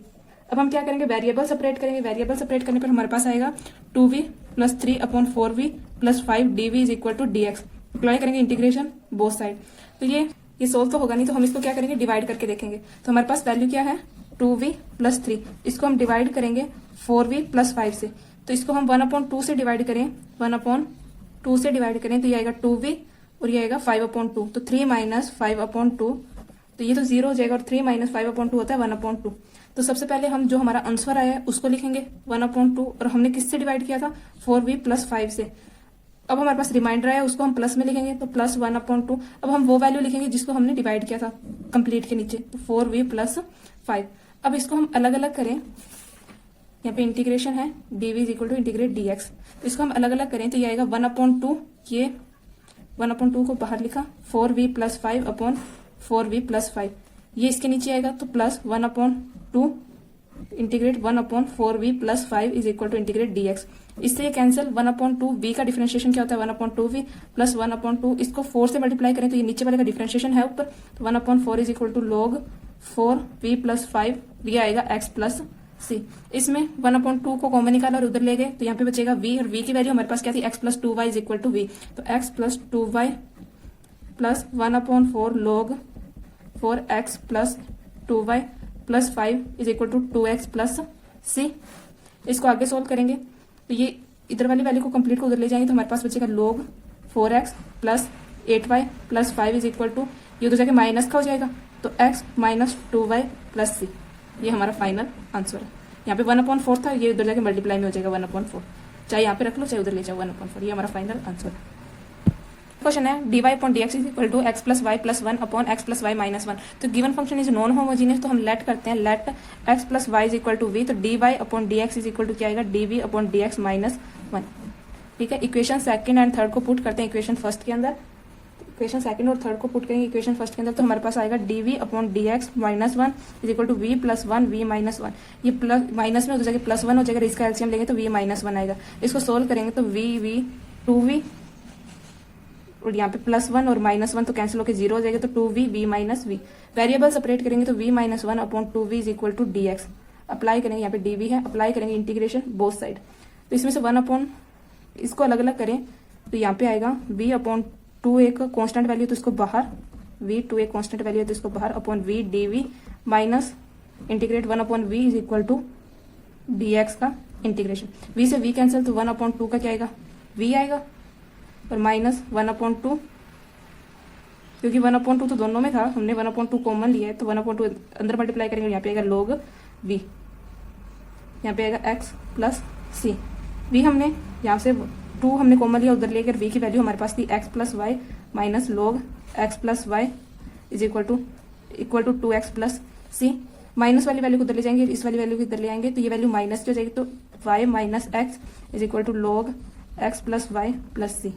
अब हम क्या करेंगे, वेरिएबल सेपरेट करेंगे, वेरिएबल सेपरेट करने पर हमारे पास आएगा 2v plus 3/4v plus 5 dv is equal to dx। Apply करेंगे इंटीग्रेशन बोथ साइड, तो ये सोल्व तो होगा नहीं, तो हम इसको क्या करेंगे, डिवाइड करके देखेंगे। तो हमारे पास वैल्यू क्या है 2v प्लस 3, इसको हम डिवाइड करेंगे 4v प्लस 5 से, तो इसको हम 1/2 से डिवाइड करें, 1/2 से डिवाइड करें तो ये आएगा 2v और ये आएगा 5/2, तो 3 माइनस 5/2, तो ये तो 0 हो जाएगा और 3 माइनस 5/2 होता है 1/2। तो सबसे पहले हम जो हमारा आंसर आया है उसको लिखेंगे 1/2, और हमने किससे डिवाइड किया था 4v प्लस 5 से। अब हमारे पास रिमाइंडर आया उसको हम प्लस में लिखेंगे तो प्लस 1/2। अब हम वो वैल्यू लिखेंगे जिसको हमने डिवाइड किया था कंप्लीट के नीचे, तो 4v प्लस 5। अब इसको हम अलग अलग करें यहाँ पे इंटीग्रेशन है d v is equal to integrate d x. तो इसको हम अलग अलग करें तो ये आएगा 1/2, ये 1/2 को बाहर लिखा, 4v plus 5 upon 4v plus 5, ये इसके नीचे आएगा तो plus 1/2 integrate 1/4v plus 5 is equal to integrate d x. इससे ये कैंसिल, 1/2 v का डिफरेंशिएशन क्या होता है 1/2v प्लस 1/2, इसको 4 से मल्टीप्लाई करें तो ये नीचे वाले का डिफरेंशिएशन है ऊपर, तो 1/4 is equal to log 4v plus 5, ये आएगा x प्लस सी। इसमें 1/2 को कॉमन निकाला और उधर ले गए तो यहाँ पे बचेगा v, और v की वैल्यू हमारे पास क्या थी x plus 2y is equal to v, तो x plus 2y plus 1/4 log 4x plus 2y plus 5 is equal to 2x plus C. इसको आगे सोल्व करेंगे तो ये इधर वाली वैल्यू को कंप्लीट को उधर ले जाएंगे तो हमारे पास बचेगा log 4x plus 8y plus 5 is equal to, ये उधर जाके माइनस का हो जाएगा तो x माइनस 2y प्लस सी। ये हमारा फाइनल आंसर है। यहाँ पे 1/4 था, ये उधर जाके मल्टीप्लाई में हो जाएगा 1/4, चाहे यहाँ पे रख लो चाहे उधर ले जाओ 1/4, ये हमारा फाइनल आंसर है। क्वेश्चन है dy upon dx is equal to x plus y plus 1 upon x plus Y minus 1। तो given function is non homogeneous, तो हम लेट करते हैं, let x plus y is equal to v, तो dy upon dx is equal to क्या आएगा dv upon dx minus 1। ठीक है, इक्वेशन सेकंड एंड थर्ड को पुट करते हैं इक्वेशन फर्स्ट के अंदर, इक्वेशन सेकंड और थर्ड को पुट करेंगे इक्वेशन फर्स्ट के अंदर, तो हमारे पास आएगा dv upon dx minus 1 is equal to v plus 1 v minus 1, ये प्लस माइनस में उधर जाके प्लस 1 हो जाएगा, इसका एलसीएम लेंगे तो v माइनस 1 आएगा। इसको सोल्व करेंगे तो v 2v और यहाँ पे प्लस 1 और माइनस 1 तो कैंसिल होकर 0 हो जाएगा, तो 2v v minus v। Variable separate करेंगे तो v minus 1 upon 2v is equal to dx। Apply करेंगे, यहाँ पे dv है, अप्लाई करेंगे इंटीग्रेशन बोथ साइड, तो इसमें से 1 अपॉन, इसको अलग अलग करें तो यहाँ पे आएगा v अपॉन 2 एक कॉन्स्टेंट वैल्यू तो इसको बाहर, v 2 एक कॉन्स्टेंट वैल्यू है तो इसको बाहर, upon v dv minus integrate 1 upon v is equal to dx का इंटीग्रेशन। v से v कैंसिल तो 1/2 का क्या आएगा v आएगा, और माइनस 1/2, क्योंकि 1/2 तो दोनों में था, हमने 1/2 कॉमन लिया है तो 1/2 अंदर मल्टीप्लाई करेंगे, यहाँ पे आएगा log v, यहाँ पे आएगा x प्लस सी। v हमने यहाँ से 2 हमने कॉमन लिया, उधर लेकर v की वैल्यू हमारे पास थी x plus Y minus log x plus y is equal to 2x plus c. Minus वाली वैल्यू को उधर ले जाएंगे, इस वाली वैल्यू को इधर ले आएंगे तो ये वैल्यू माइनस की हो जाएगी, तो y minus x is equal to log x plus y plus सी।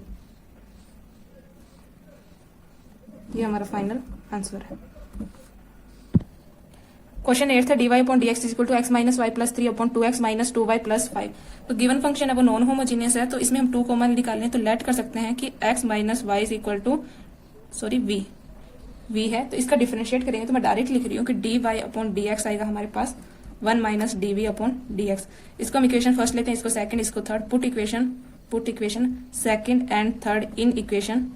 ये हमारा फाइनल आंसर है। क्वेश्चन 8 था dy upon dx is equal to x minus y plus 3 upon 2x minus 2y plus 5। तो गिवन फंक्शन है वो non homogeneous है, तो इसमें हम 2 कॉमन निकालें तो लेट कर सकते हैं कि x minus y is equal to v है, तो इसका डिफरेंशिएट करेंगे तो मैं डायरेक्ट लिख रही हूँ कि dy अपॉन dx आएगा हमारे पास 1 माइनस dv अपॉन dx। इसको हम इक्वेशन फर्स्ट लेते हैं, इसको सेकंड, इसको third, put equation second and third in equation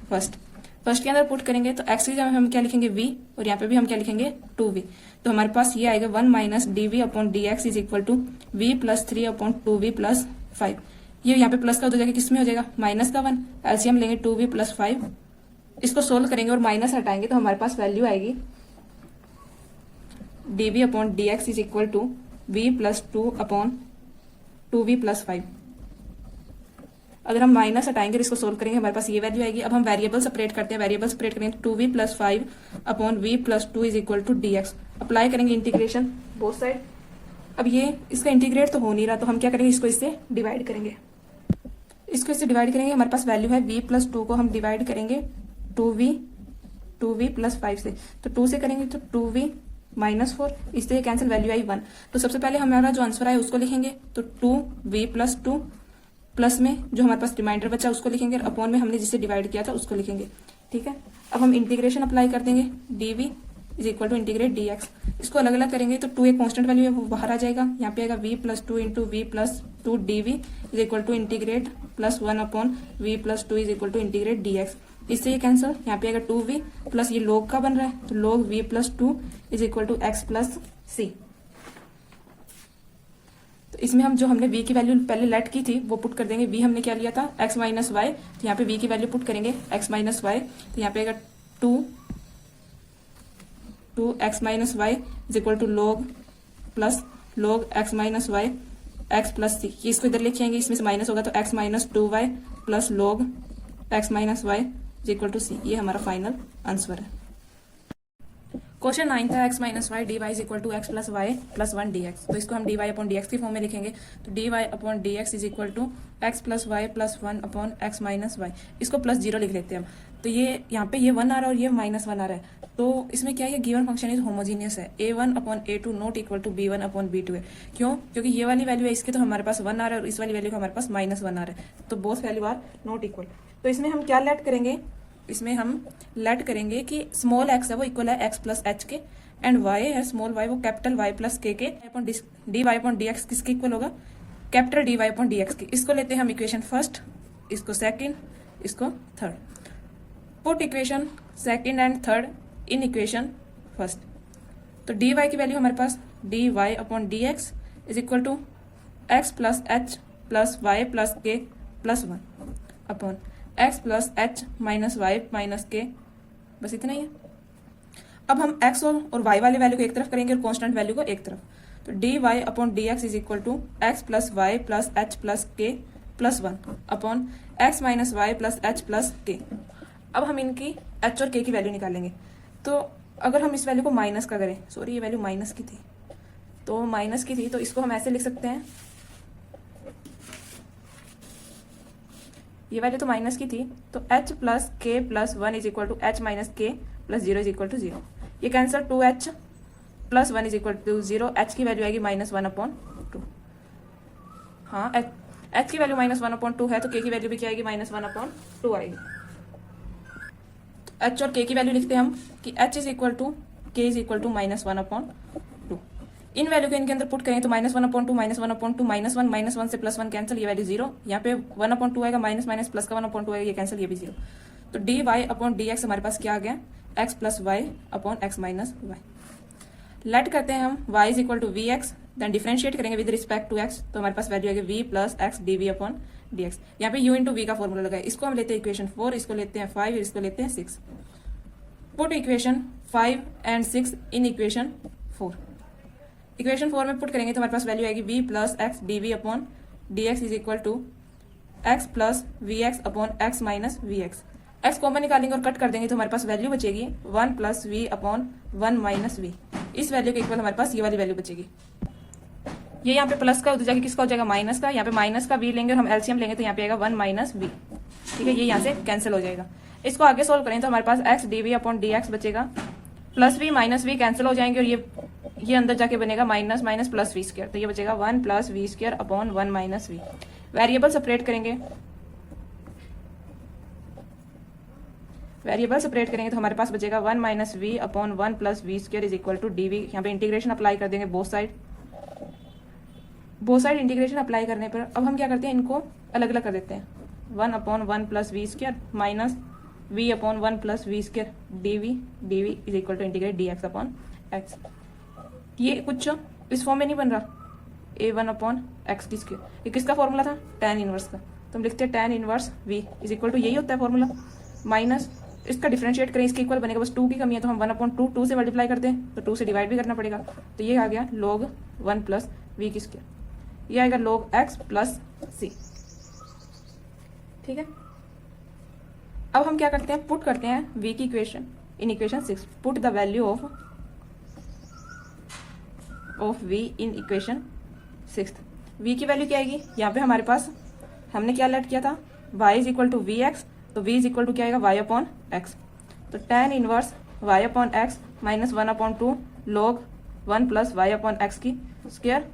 first के अंदर पुट करेंगे तो x की जगह हम क्या लिखेंगे v, और यहाँ पे भी हम क्या लिखेंगे 2v, तो हमारे पास ये आएगा 1 minus dv upon dx is equal to v plus 3 upon 2v plus 5। ये यहाँ पे प्लस का उधर जाके किस में हो जाएगा माइनस का 1, एलसीएम लेंगे 2v प्लस 5, इसको सोल्व करेंगे और माइनस हटाएंगे तो हमारे पास वैल्यू आएगी dv upon dx is equal to v plus 2 upon 2v plus 5। अगर हम माइनस हटाएंगे इसको सोल्व करेंगे हमारे पास ये वैल्यू आएगी। अब हम वेरिएबल सेपरेट करते हैं, वेरिएबल सेपरेट करेंगे 2v plus 5 upon v plus 2 is equal to dx। Apply करेंगे इंटीग्रेशन बोथ साइड। अब ये इसका इंटीग्रेट तो हो नहीं रहा, तो हम क्या करेंगे, इसको इससे डिवाइड करेंगे, इसको इससे डिवाइड करेंगे। हमारे पास वैल्यू है v प्लस 2 को हम डिवाइड करेंगे 2v प्लस 5 से, तो 2 से करेंगे तो 2v माइनस 4, इससे कैंसिल, वैल्यू आई 1। तो सबसे पहले हमारा जो आंसर आया उसको लिखेंगे, तो 2v प्लस 2 प्लस में जो हमारे पास रिमाइंडर बचा उसको लिखेंगे, और अपॉन में हमने जिससे डिवाइड किया था उसको लिखेंगे। ठीक है, अब हम इंटीग्रेशन अप्लाई कर देंगे, dv is equal to integrate dx। इसको अलग अलग करेंगे तो 2 एक कांस्टेंट वैल्यू है वो बाहर आ जाएगा, यहाँ पे आएगा v plus 2 into v plus 2 dv is equal to integrate plus 1 upon v plus 2 is equal to integrate dx। इससे ये कैंसिल, यहाँ पे आएगा 2v प्लस ये log का बन रहा है, तो log v plus 2 is equal to x plus c। तो इसमें हम जो हमने v की वैल्यू पहले लेट की थी वो पुट कर देंगे। v हमने क्या लिया था x माइनस वाई, तो यहाँ पे v की वैल्यू पुट करेंगे x माइनस वाई, तो यहाँ पे आएगा 2x minus y is equal to log plus log x minus y x plus सी। ये इसको इधर लेके आएंगे, इसमें से माइनस होगा तो x minus 2y plus log x minus y is equal to सी। ये हमारा फाइनल आंसर है। क्वेश्चन 9 था x minus y d y is equal to x plus y plus one d x. तो इसको हम d y upon d x की form में लिखेंगे। तो d y upon d x is equal to x plus y plus one upon x minus y. इसको plus zero लिख लेते हैं हम। तो ये यहाँ पे ये वन आ रहा है और ये माइनस वन आ रहा है। तो इसमें क्या है, गिवन फंक्शन इज होमोजीनियस है। A one upon a two not equal to b one upon b two है। क्यों? क्योंकि ये वाली वैल्यू है इसके तो हमारे पास वन आ रहा है और इस वाली वैल्यू का हमारे पास माइनस वन आ रहा है। तो both value are not equal. तो इसमें हम क्या लेट करेंगे, इसमें हम लेट करेंगे कि स्मॉल एक्स है वो इक्वल है x plus h k, and y है स्मॉल वाई वो capital y plus k d y upon d x किसके इक्वल होगा, capital d y upon d x की। इसको लेते हैं हम इक्वेशन फर्स्ट, इसको सेकंड, इसको third. Put equation second and third in equation first. तो डी वाई की वैल्यू हमारे पास d y upon d x is equal to x plus h plus y plus k plus one upon x plus h minus Y minus k, बस इतना ही है। अब हम x और y वाले वैल्यू को एक तरफ करेंगे और कांस्टेंट वैल्यू को एक तरफ। तो d y upon d x is equal to x plus y plus h plus k plus one upon x minus y plus h plus k. अब हम इनकी h और k की वैल्यू निकालेंगे। तो अगर हम इस वैल्यू को माइनस का करें, सॉरी ये वैल्यू माइनस की थी, तो माइनस की थी तो इसको हम ऐसे लिख सकते हैं, ये वैल्यू तो माइनस की थी तो h plus k plus one is equal to h minus k plus zero is equal to zero. ये कैंसर 2h plus one is equal to zero. H की वैल्यू आएगी माइनस वन अपॉन टू। हाँ h की value minus one upon two है तो के की वैल्यू भी क्या आएगी, माइनस वन अपॉन टू आएगी। तो एच और के की वैल्यू लिखते हैं हम कि h is equal to k is equal to minus one upon two. इन वैल्यू को इनके अंदर पुट करें तो minus one upon two minus one upon two minus one से प्लस वन कैंसिल, ये वैल्यू जीरो। यहाँ पे वन अपॉन टू आएगा माइनस माइनस प्लस का वन अपॉन टू आएगा, ये कैंसिल, ये भी जीरो। तो d y upon d x हमारे पास क्या आ गया, x plus Y upon x minus y. Let करते हैं हम y is equal to v x, then differentiate करेंगे विद रिस्पेक्ट टू x। तो हमारे पास वैल्यू आएगी v plus x d v upon d x. यहाँ पे u इंटू वी का फॉर्मूला लगा है। इसको हम लेते हैं इक्वेशन 4, इसको लेते हैं 5, इसको लेते हैं 6। Put equation 5 and 6 in equation 4। Equation 4 में पुट करेंगे तो हमारे पास वैल्यू आएगी v plus x d v upon d x is equal to x plus v x upon x minus v x. X common निकालेंगे और कट कर देंगे तो हमारे पास वैल्यू बचेगी 1 plus v upon 1 minus v. इस वैल्यू के इक्वल हमारे पास ये वाली वैल्यू बचेगी। ये यहाँ पे प्लस का उधर जाके किसका हो जाएगा, माइनस का। यहाँ पे माइनस का वी लेंगे और हम एलसीएम लेंगे तो यहाँ पे आएगा 1 माइनस वी। ठीक है, ये यहाँ से कैंसिल हो जाएगा। इसको आगे सोल्व करें तो हमारे पास x d v upon d x बचेगा, plus v minus v cancel हो जाएंगे और ये अंदर जाके बनेगा minus minus plus v square. तो ये बचेगा 1 plus v square upon 1 minus v. Variable separate करेंगे, वेरिएबल सेपरेट करेंगे तो हमारे पास बचेगा 1 minus v upon 1 plus v square is equal to d v. यहाँ पे इंटीग्रेशन अप्लाई कर देंगे बोथ साइड इंटीग्रेशन अप्लाई करने पर अब हम क्या करते हैं, इनको अलग अलग कर देते हैं। 1 upon 1 plus v square minus v upon 1 plus v square d v is equal to integrate d x upon x. ये कुछ इस फॉर्म में नहीं बन रहा, a1 upon x D square. ये किसका फॉर्मूला था, tan इनवर्स का। तो हम लिखते हैं tan inverse v is equal to, यही होता है फॉर्मूला, माइनस इसका डिफरेंशिएट करें, इसके इक्वल बनेगा, बस 2 की कमी है तो हम 1 अपॉन 2 से मल्टीप्लाई करते हैं तो 2 से डिवाइड भी करना पड़ेगा। तो ये आ गया log 1 प्लस वी की स्क्वायर। ये आएगा log x प्लस सी। ठीक है, अब हम क्या करते हैं, पुट करते हैं v की equation in equation 6। Put the value of v in equation 6। v की वैल्यू क्या आएगी, यहाँ पे हमारे पास हमने क्या लेट किया था, y is equal to v x. तो v इज इक्वल टू क्या आएगा, y अपॉन एक्स। तो tan inverse y upon x minus 1 upon 2 log 1 plus y upon x की square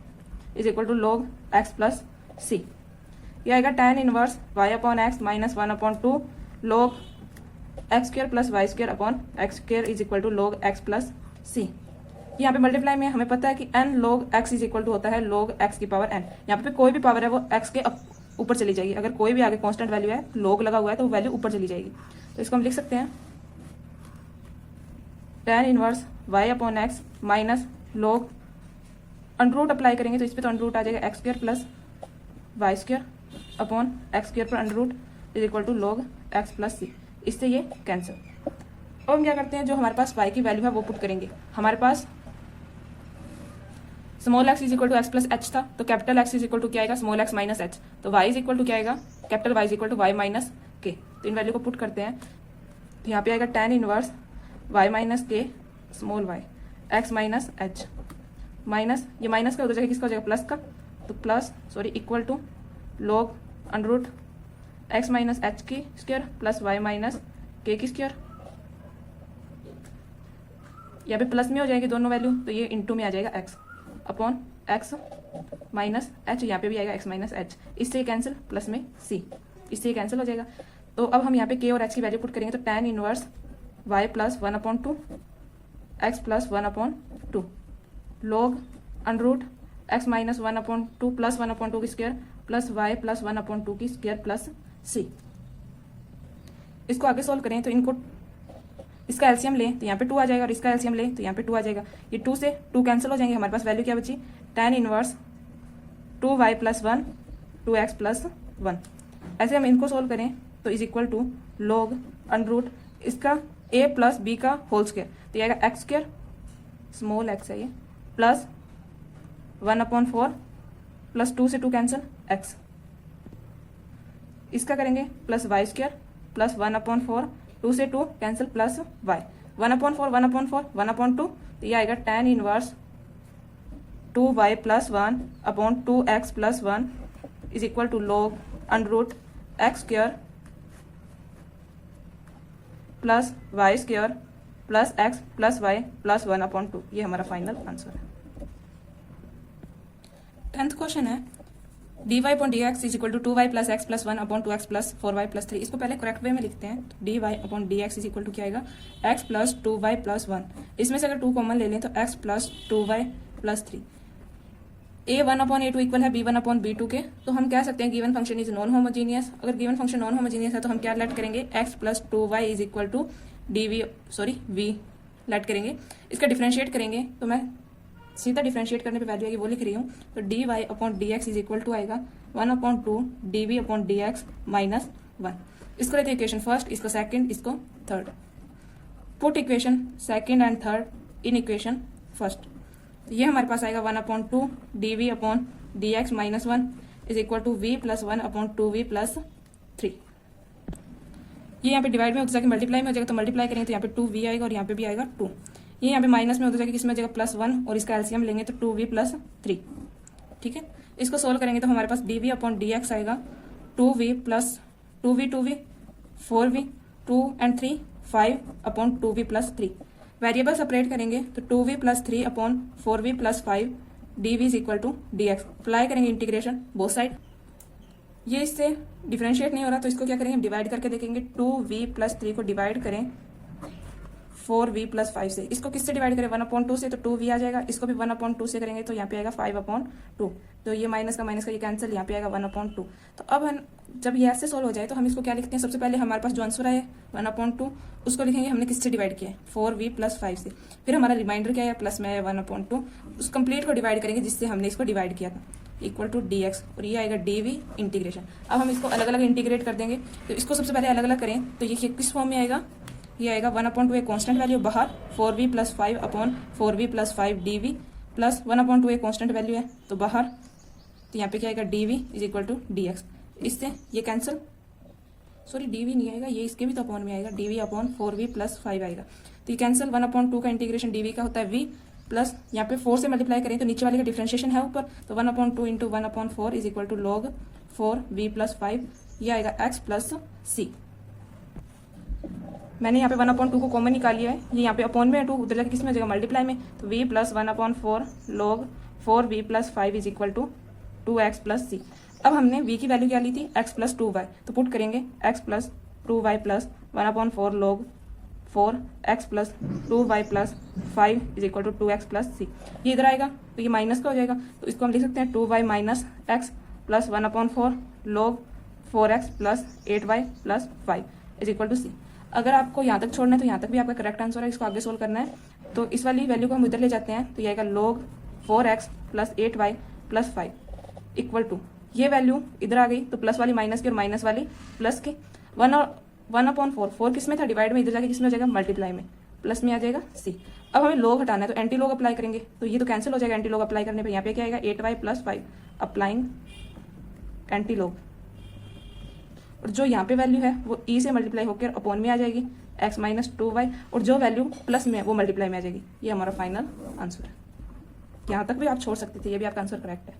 is equal to log x plus c। ये आएगा tan inverse y upon x minus 1 upon 2 log x square plus y square upon x square is equal to log x plus c। यहाँ पे multiply में हमें पता है कि n log x is equal to होता है log x की पावर n। यहाँ पे कोई भी पावर है वो x के ऊपर चली जाएगी। अगर कोई भी आगे कांस्टेंट वैल्यू है, log लगा हुआ है, तो वो वैल्यू ऊपर चली जाएगी। तो इसको हम लिख सकते हैं tan inverse y upon x minus log under root apply करेंगे तो इस पर तो अंडरूट आ जाएगा x square plus y square upon x square पर under root is equal to log x plus c. इससे ये कैंसिल। अब हम क्या करते हैं, जो हमारे पास y की वैल्यू है वो पुट करेंगे। हमारे पास small x is equal to x plus h था, तो capital x is equal to क्या आएगा, स्मॉल x माइनस एच। तो y इज इक्वल टू क्या आएगा, capital y is equal to y minus k. तो इन वैल्यू को पुट करते हैं तो यहाँ पे आएगा tan inverse y minus k small y, x minus h, minus ये माइनस का उधर जाएगा किसका हो जाएगा प्लस का, तो plus equal to log under root x minus h की square plus y minus k की स्क्वायर। यहाँ पे प्लस में हो जाएगी दोनों वैल्यू, तो ये इंटू में आ जाएगा x upon x minus h, यहाँ पे भी आएगा x माइनस h, इससे ये कैंसिल, प्लस में c, इससे ये कैंसिल हो जाएगा। तो अब हम यहाँ पे k और h की वैल्यू पुट करेंगे, तो tan inverse y plus 1/2 x plus 1/2 log under root x minus 1/2 plus 1/2 की स्क्वायर प्लस y प्लस 1/2 की स्क्वायर प्लस c। इसको आगे सोल्व करें तो इनको इसका एलसीएम लें तो यहाँ पे 2 आ जाएगा और इसका एलसीएम लें तो यहाँ पे 2 आ जाएगा। ये 2 से 2 कैंसिल हो जाएंगे, हमारे पास वैल्यू क्या बची, tan inverse 2y plus 1 2x plus 1। ऐसे हम इनको सोल्व करें तो is equal to log under root इसका a प्लस b का होल स्क्वायर, तो ये आएगा x स्क्वायर, स्मॉल x है ये, प्लस 1/4 प्लस 2 से 2 कैंसिल x, इसका करेंगे प्लस y स्क्वायर प्लस 1/4 2 से 2 कैंसिल प्लस y 1/4 1/4 1/2, तो ये आएगा tan inverse 2y plus 1 upon 2x plus 1 is equal to log under root x square plus y square plus x plus y plus 1/2। ये हमारा final answer है। 10th question है dy upon d x is equal to 2y plus x plus 1 upon 2x plus 4y plus 3। इसको पहले correct way में लिखते हैं, तो dy upon d x is equal to क्या आएगा, x प्लस 2y प्लस 1, इसमें से अगर 2 कॉमन ले लें तो x plus 2y plus 3। a1 upon a2 equal है b1 अपॉन b2 के, तो हम कह सकते हैं given function is non homogeneous. अगर गिवन फंक्शन नॉन होमोजीनियस है तो हम क्या लेट करेंगे, x plus 2y is equal to v let करेंगे। इसका डिफ्रेंशिएट करेंगे तो मैं सीधा डिफ्रेंशिएट करने पे वैल्यू आएगी वो लिख रही हूँ, तो dy upon d x is equal to आएगा 1/2 dv upon d x minus 1। इसको लेते हैं इक्वेशन फर्स्ट, इसको सेकंड, इसको third. Put equation second and third in equation first, तो ये हमारे पास आएगा 1/2 dv upon d x minus 1 is equal to v plus 1 upon 2v plus 3। ये यहाँ पे डिवाइड में होता जाके मल्टीप्लाई में हो जाएगा, तो मल्टीप्लाई करेंगे तो यहाँ पे 2v आएगा और यहाँ पे भी आएगा 2। ये यहाँ पे माइनस में होता जाएगा, किसमें जाएगा प्लस 1 और इसका एलसीएम लेंगे तो 2v प्लस 3। ठीक है, इसको सोल्व करेंगे तो हमारे पास dv अपॉन डी एक्स आएगा 2v plus 2v 4v 2 and 3 5 upon 2v plus 3। Variable separate करेंगे तो 2v plus 3 upon 4v plus 5 dv is equal to d x. Apply करेंगे इंटीग्रेशन बोथ साइड, ये इससे डिफरेंशिएट नहीं हो रहा तो इसको क्या करेंगे, डिवाइड करके देखेंगे। 2v प्लस 3 को डिवाइड करें 4v प्लस 5 से, इसको किससे डिवाइड करें 1/2 से, तो 2v आ जाएगा। इसको भी 1/2 से करेंगे तो यहाँ पे आएगा 5/2, तो ये माइनस का ये कैंसिल, यहाँ पे आएगा 1/2। तो अब हम जब ये ऐसे सोल्व हो जाए तो हम इसको क्या लिखते हैं, सबसे पहले हमारे पास जो आंसर है 1/2 उसको लिखेंगे हमने किससे डिवाइड किया है 4v प्लस 5 से, फिर हमारा रिमाइंडर क्या है प्लस में है 1/2, उस कंप्लीट को डिवाइड करेंगे जिससे हमने इसको डिवाइड किया था इक्वल टू डी एक्स, और ये आएगा dv इंटीग्रेशन। अब हम इसको अलग अलग इंटीग्रेट कर देंगे, तो इसको सबसे पहले अलग अलग करें तो ये किस फॉर्म में आएगा, ये आएगा 1/2 एक कॉन्स्टेंट वैल्यू बाहर 4v plus 5 upon 4v plus 5 dv plus 1/2 एक कॉन्स्टेंट वैल्यू है तो बाहर, तो यहाँ पे क्या आएगा dv is equal to d x. इससे ये कैंसिल, सॉरी dv नहीं आएगा, ये इसके भी तो अपॉन में आएगा, dv अपॉन 4v प्लस 5 आएगा, तो ये कैंसिल। 1/2 का इंटीग्रेशन dv का होता है v प्लस यहाँ पे 4 से मल्टीप्लाई करें तो नीचे वाले का डिफ्रेंशिएशन है ऊपर, तो 1/2 into 1/4 is equal to log 4v plus 5, ये आएगा x प्लस c। मैंने यहाँ पे 1/2 को कॉमन निकाल लिया है, ये यहाँ पे अपॉन में है 2, उधर जाके किस में हो जाएगा मल्टीप्लाई में, तो v plus 1/4 log 4v plus 5 is equal to 2x plus c। अब हमने v की वैल्यू क्या ली थी x प्लस 2y, तो पुट करेंगे x plus 2y plus 1/4 log 4x plus 2y plus 5 is equal to 2x plus c। ये इधर आएगा तो ये माइनस का हो जाएगा, तो इसको हम लिख सकते हैं 2y minus x plus 1/4 log 4x plus 8y plus 5 is equal to c। अगर आपको यहाँ तक छोड़ना है तो यहाँ तक भी आपका करेक्ट आंसर है, इसको आगे सोल्व करना है तो इस वाली वैल्यू को हम इधर ले जाते हैं, तो ये आएगा log 4x plus 8y plus 5 equal to, ये वैल्यू इधर आ गई तो प्लस वाली माइनस की और माइनस वाली प्लस की। 1/4 4 किस में था डिवाइड में, इधर जाके किसमें हो जाएगा मल्टीप्लाई में, प्लस में आ जाएगा c। अब हमें log हटाना है तो एंटी log अप्लाई करेंगे, तो ये तो कैंसिल हो जाएगा एंटी log अप्लाई करने पे, यहाँ पे क्या आएगा 8y plus 5 applying anti log। और जो यहाँ पे वैल्यू है वो ई से मल्टीप्लाई होकर अपॉन में आ जाएगी x माइनस 2y, और जो वैल्यू प्लस में है वो मल्टीप्लाई में आ जाएगी। ये हमारा फाइनल आंसर है। यहाँ तक भी आप छोड़ सकते थे, ये भी आपका आंसर करेक्ट है।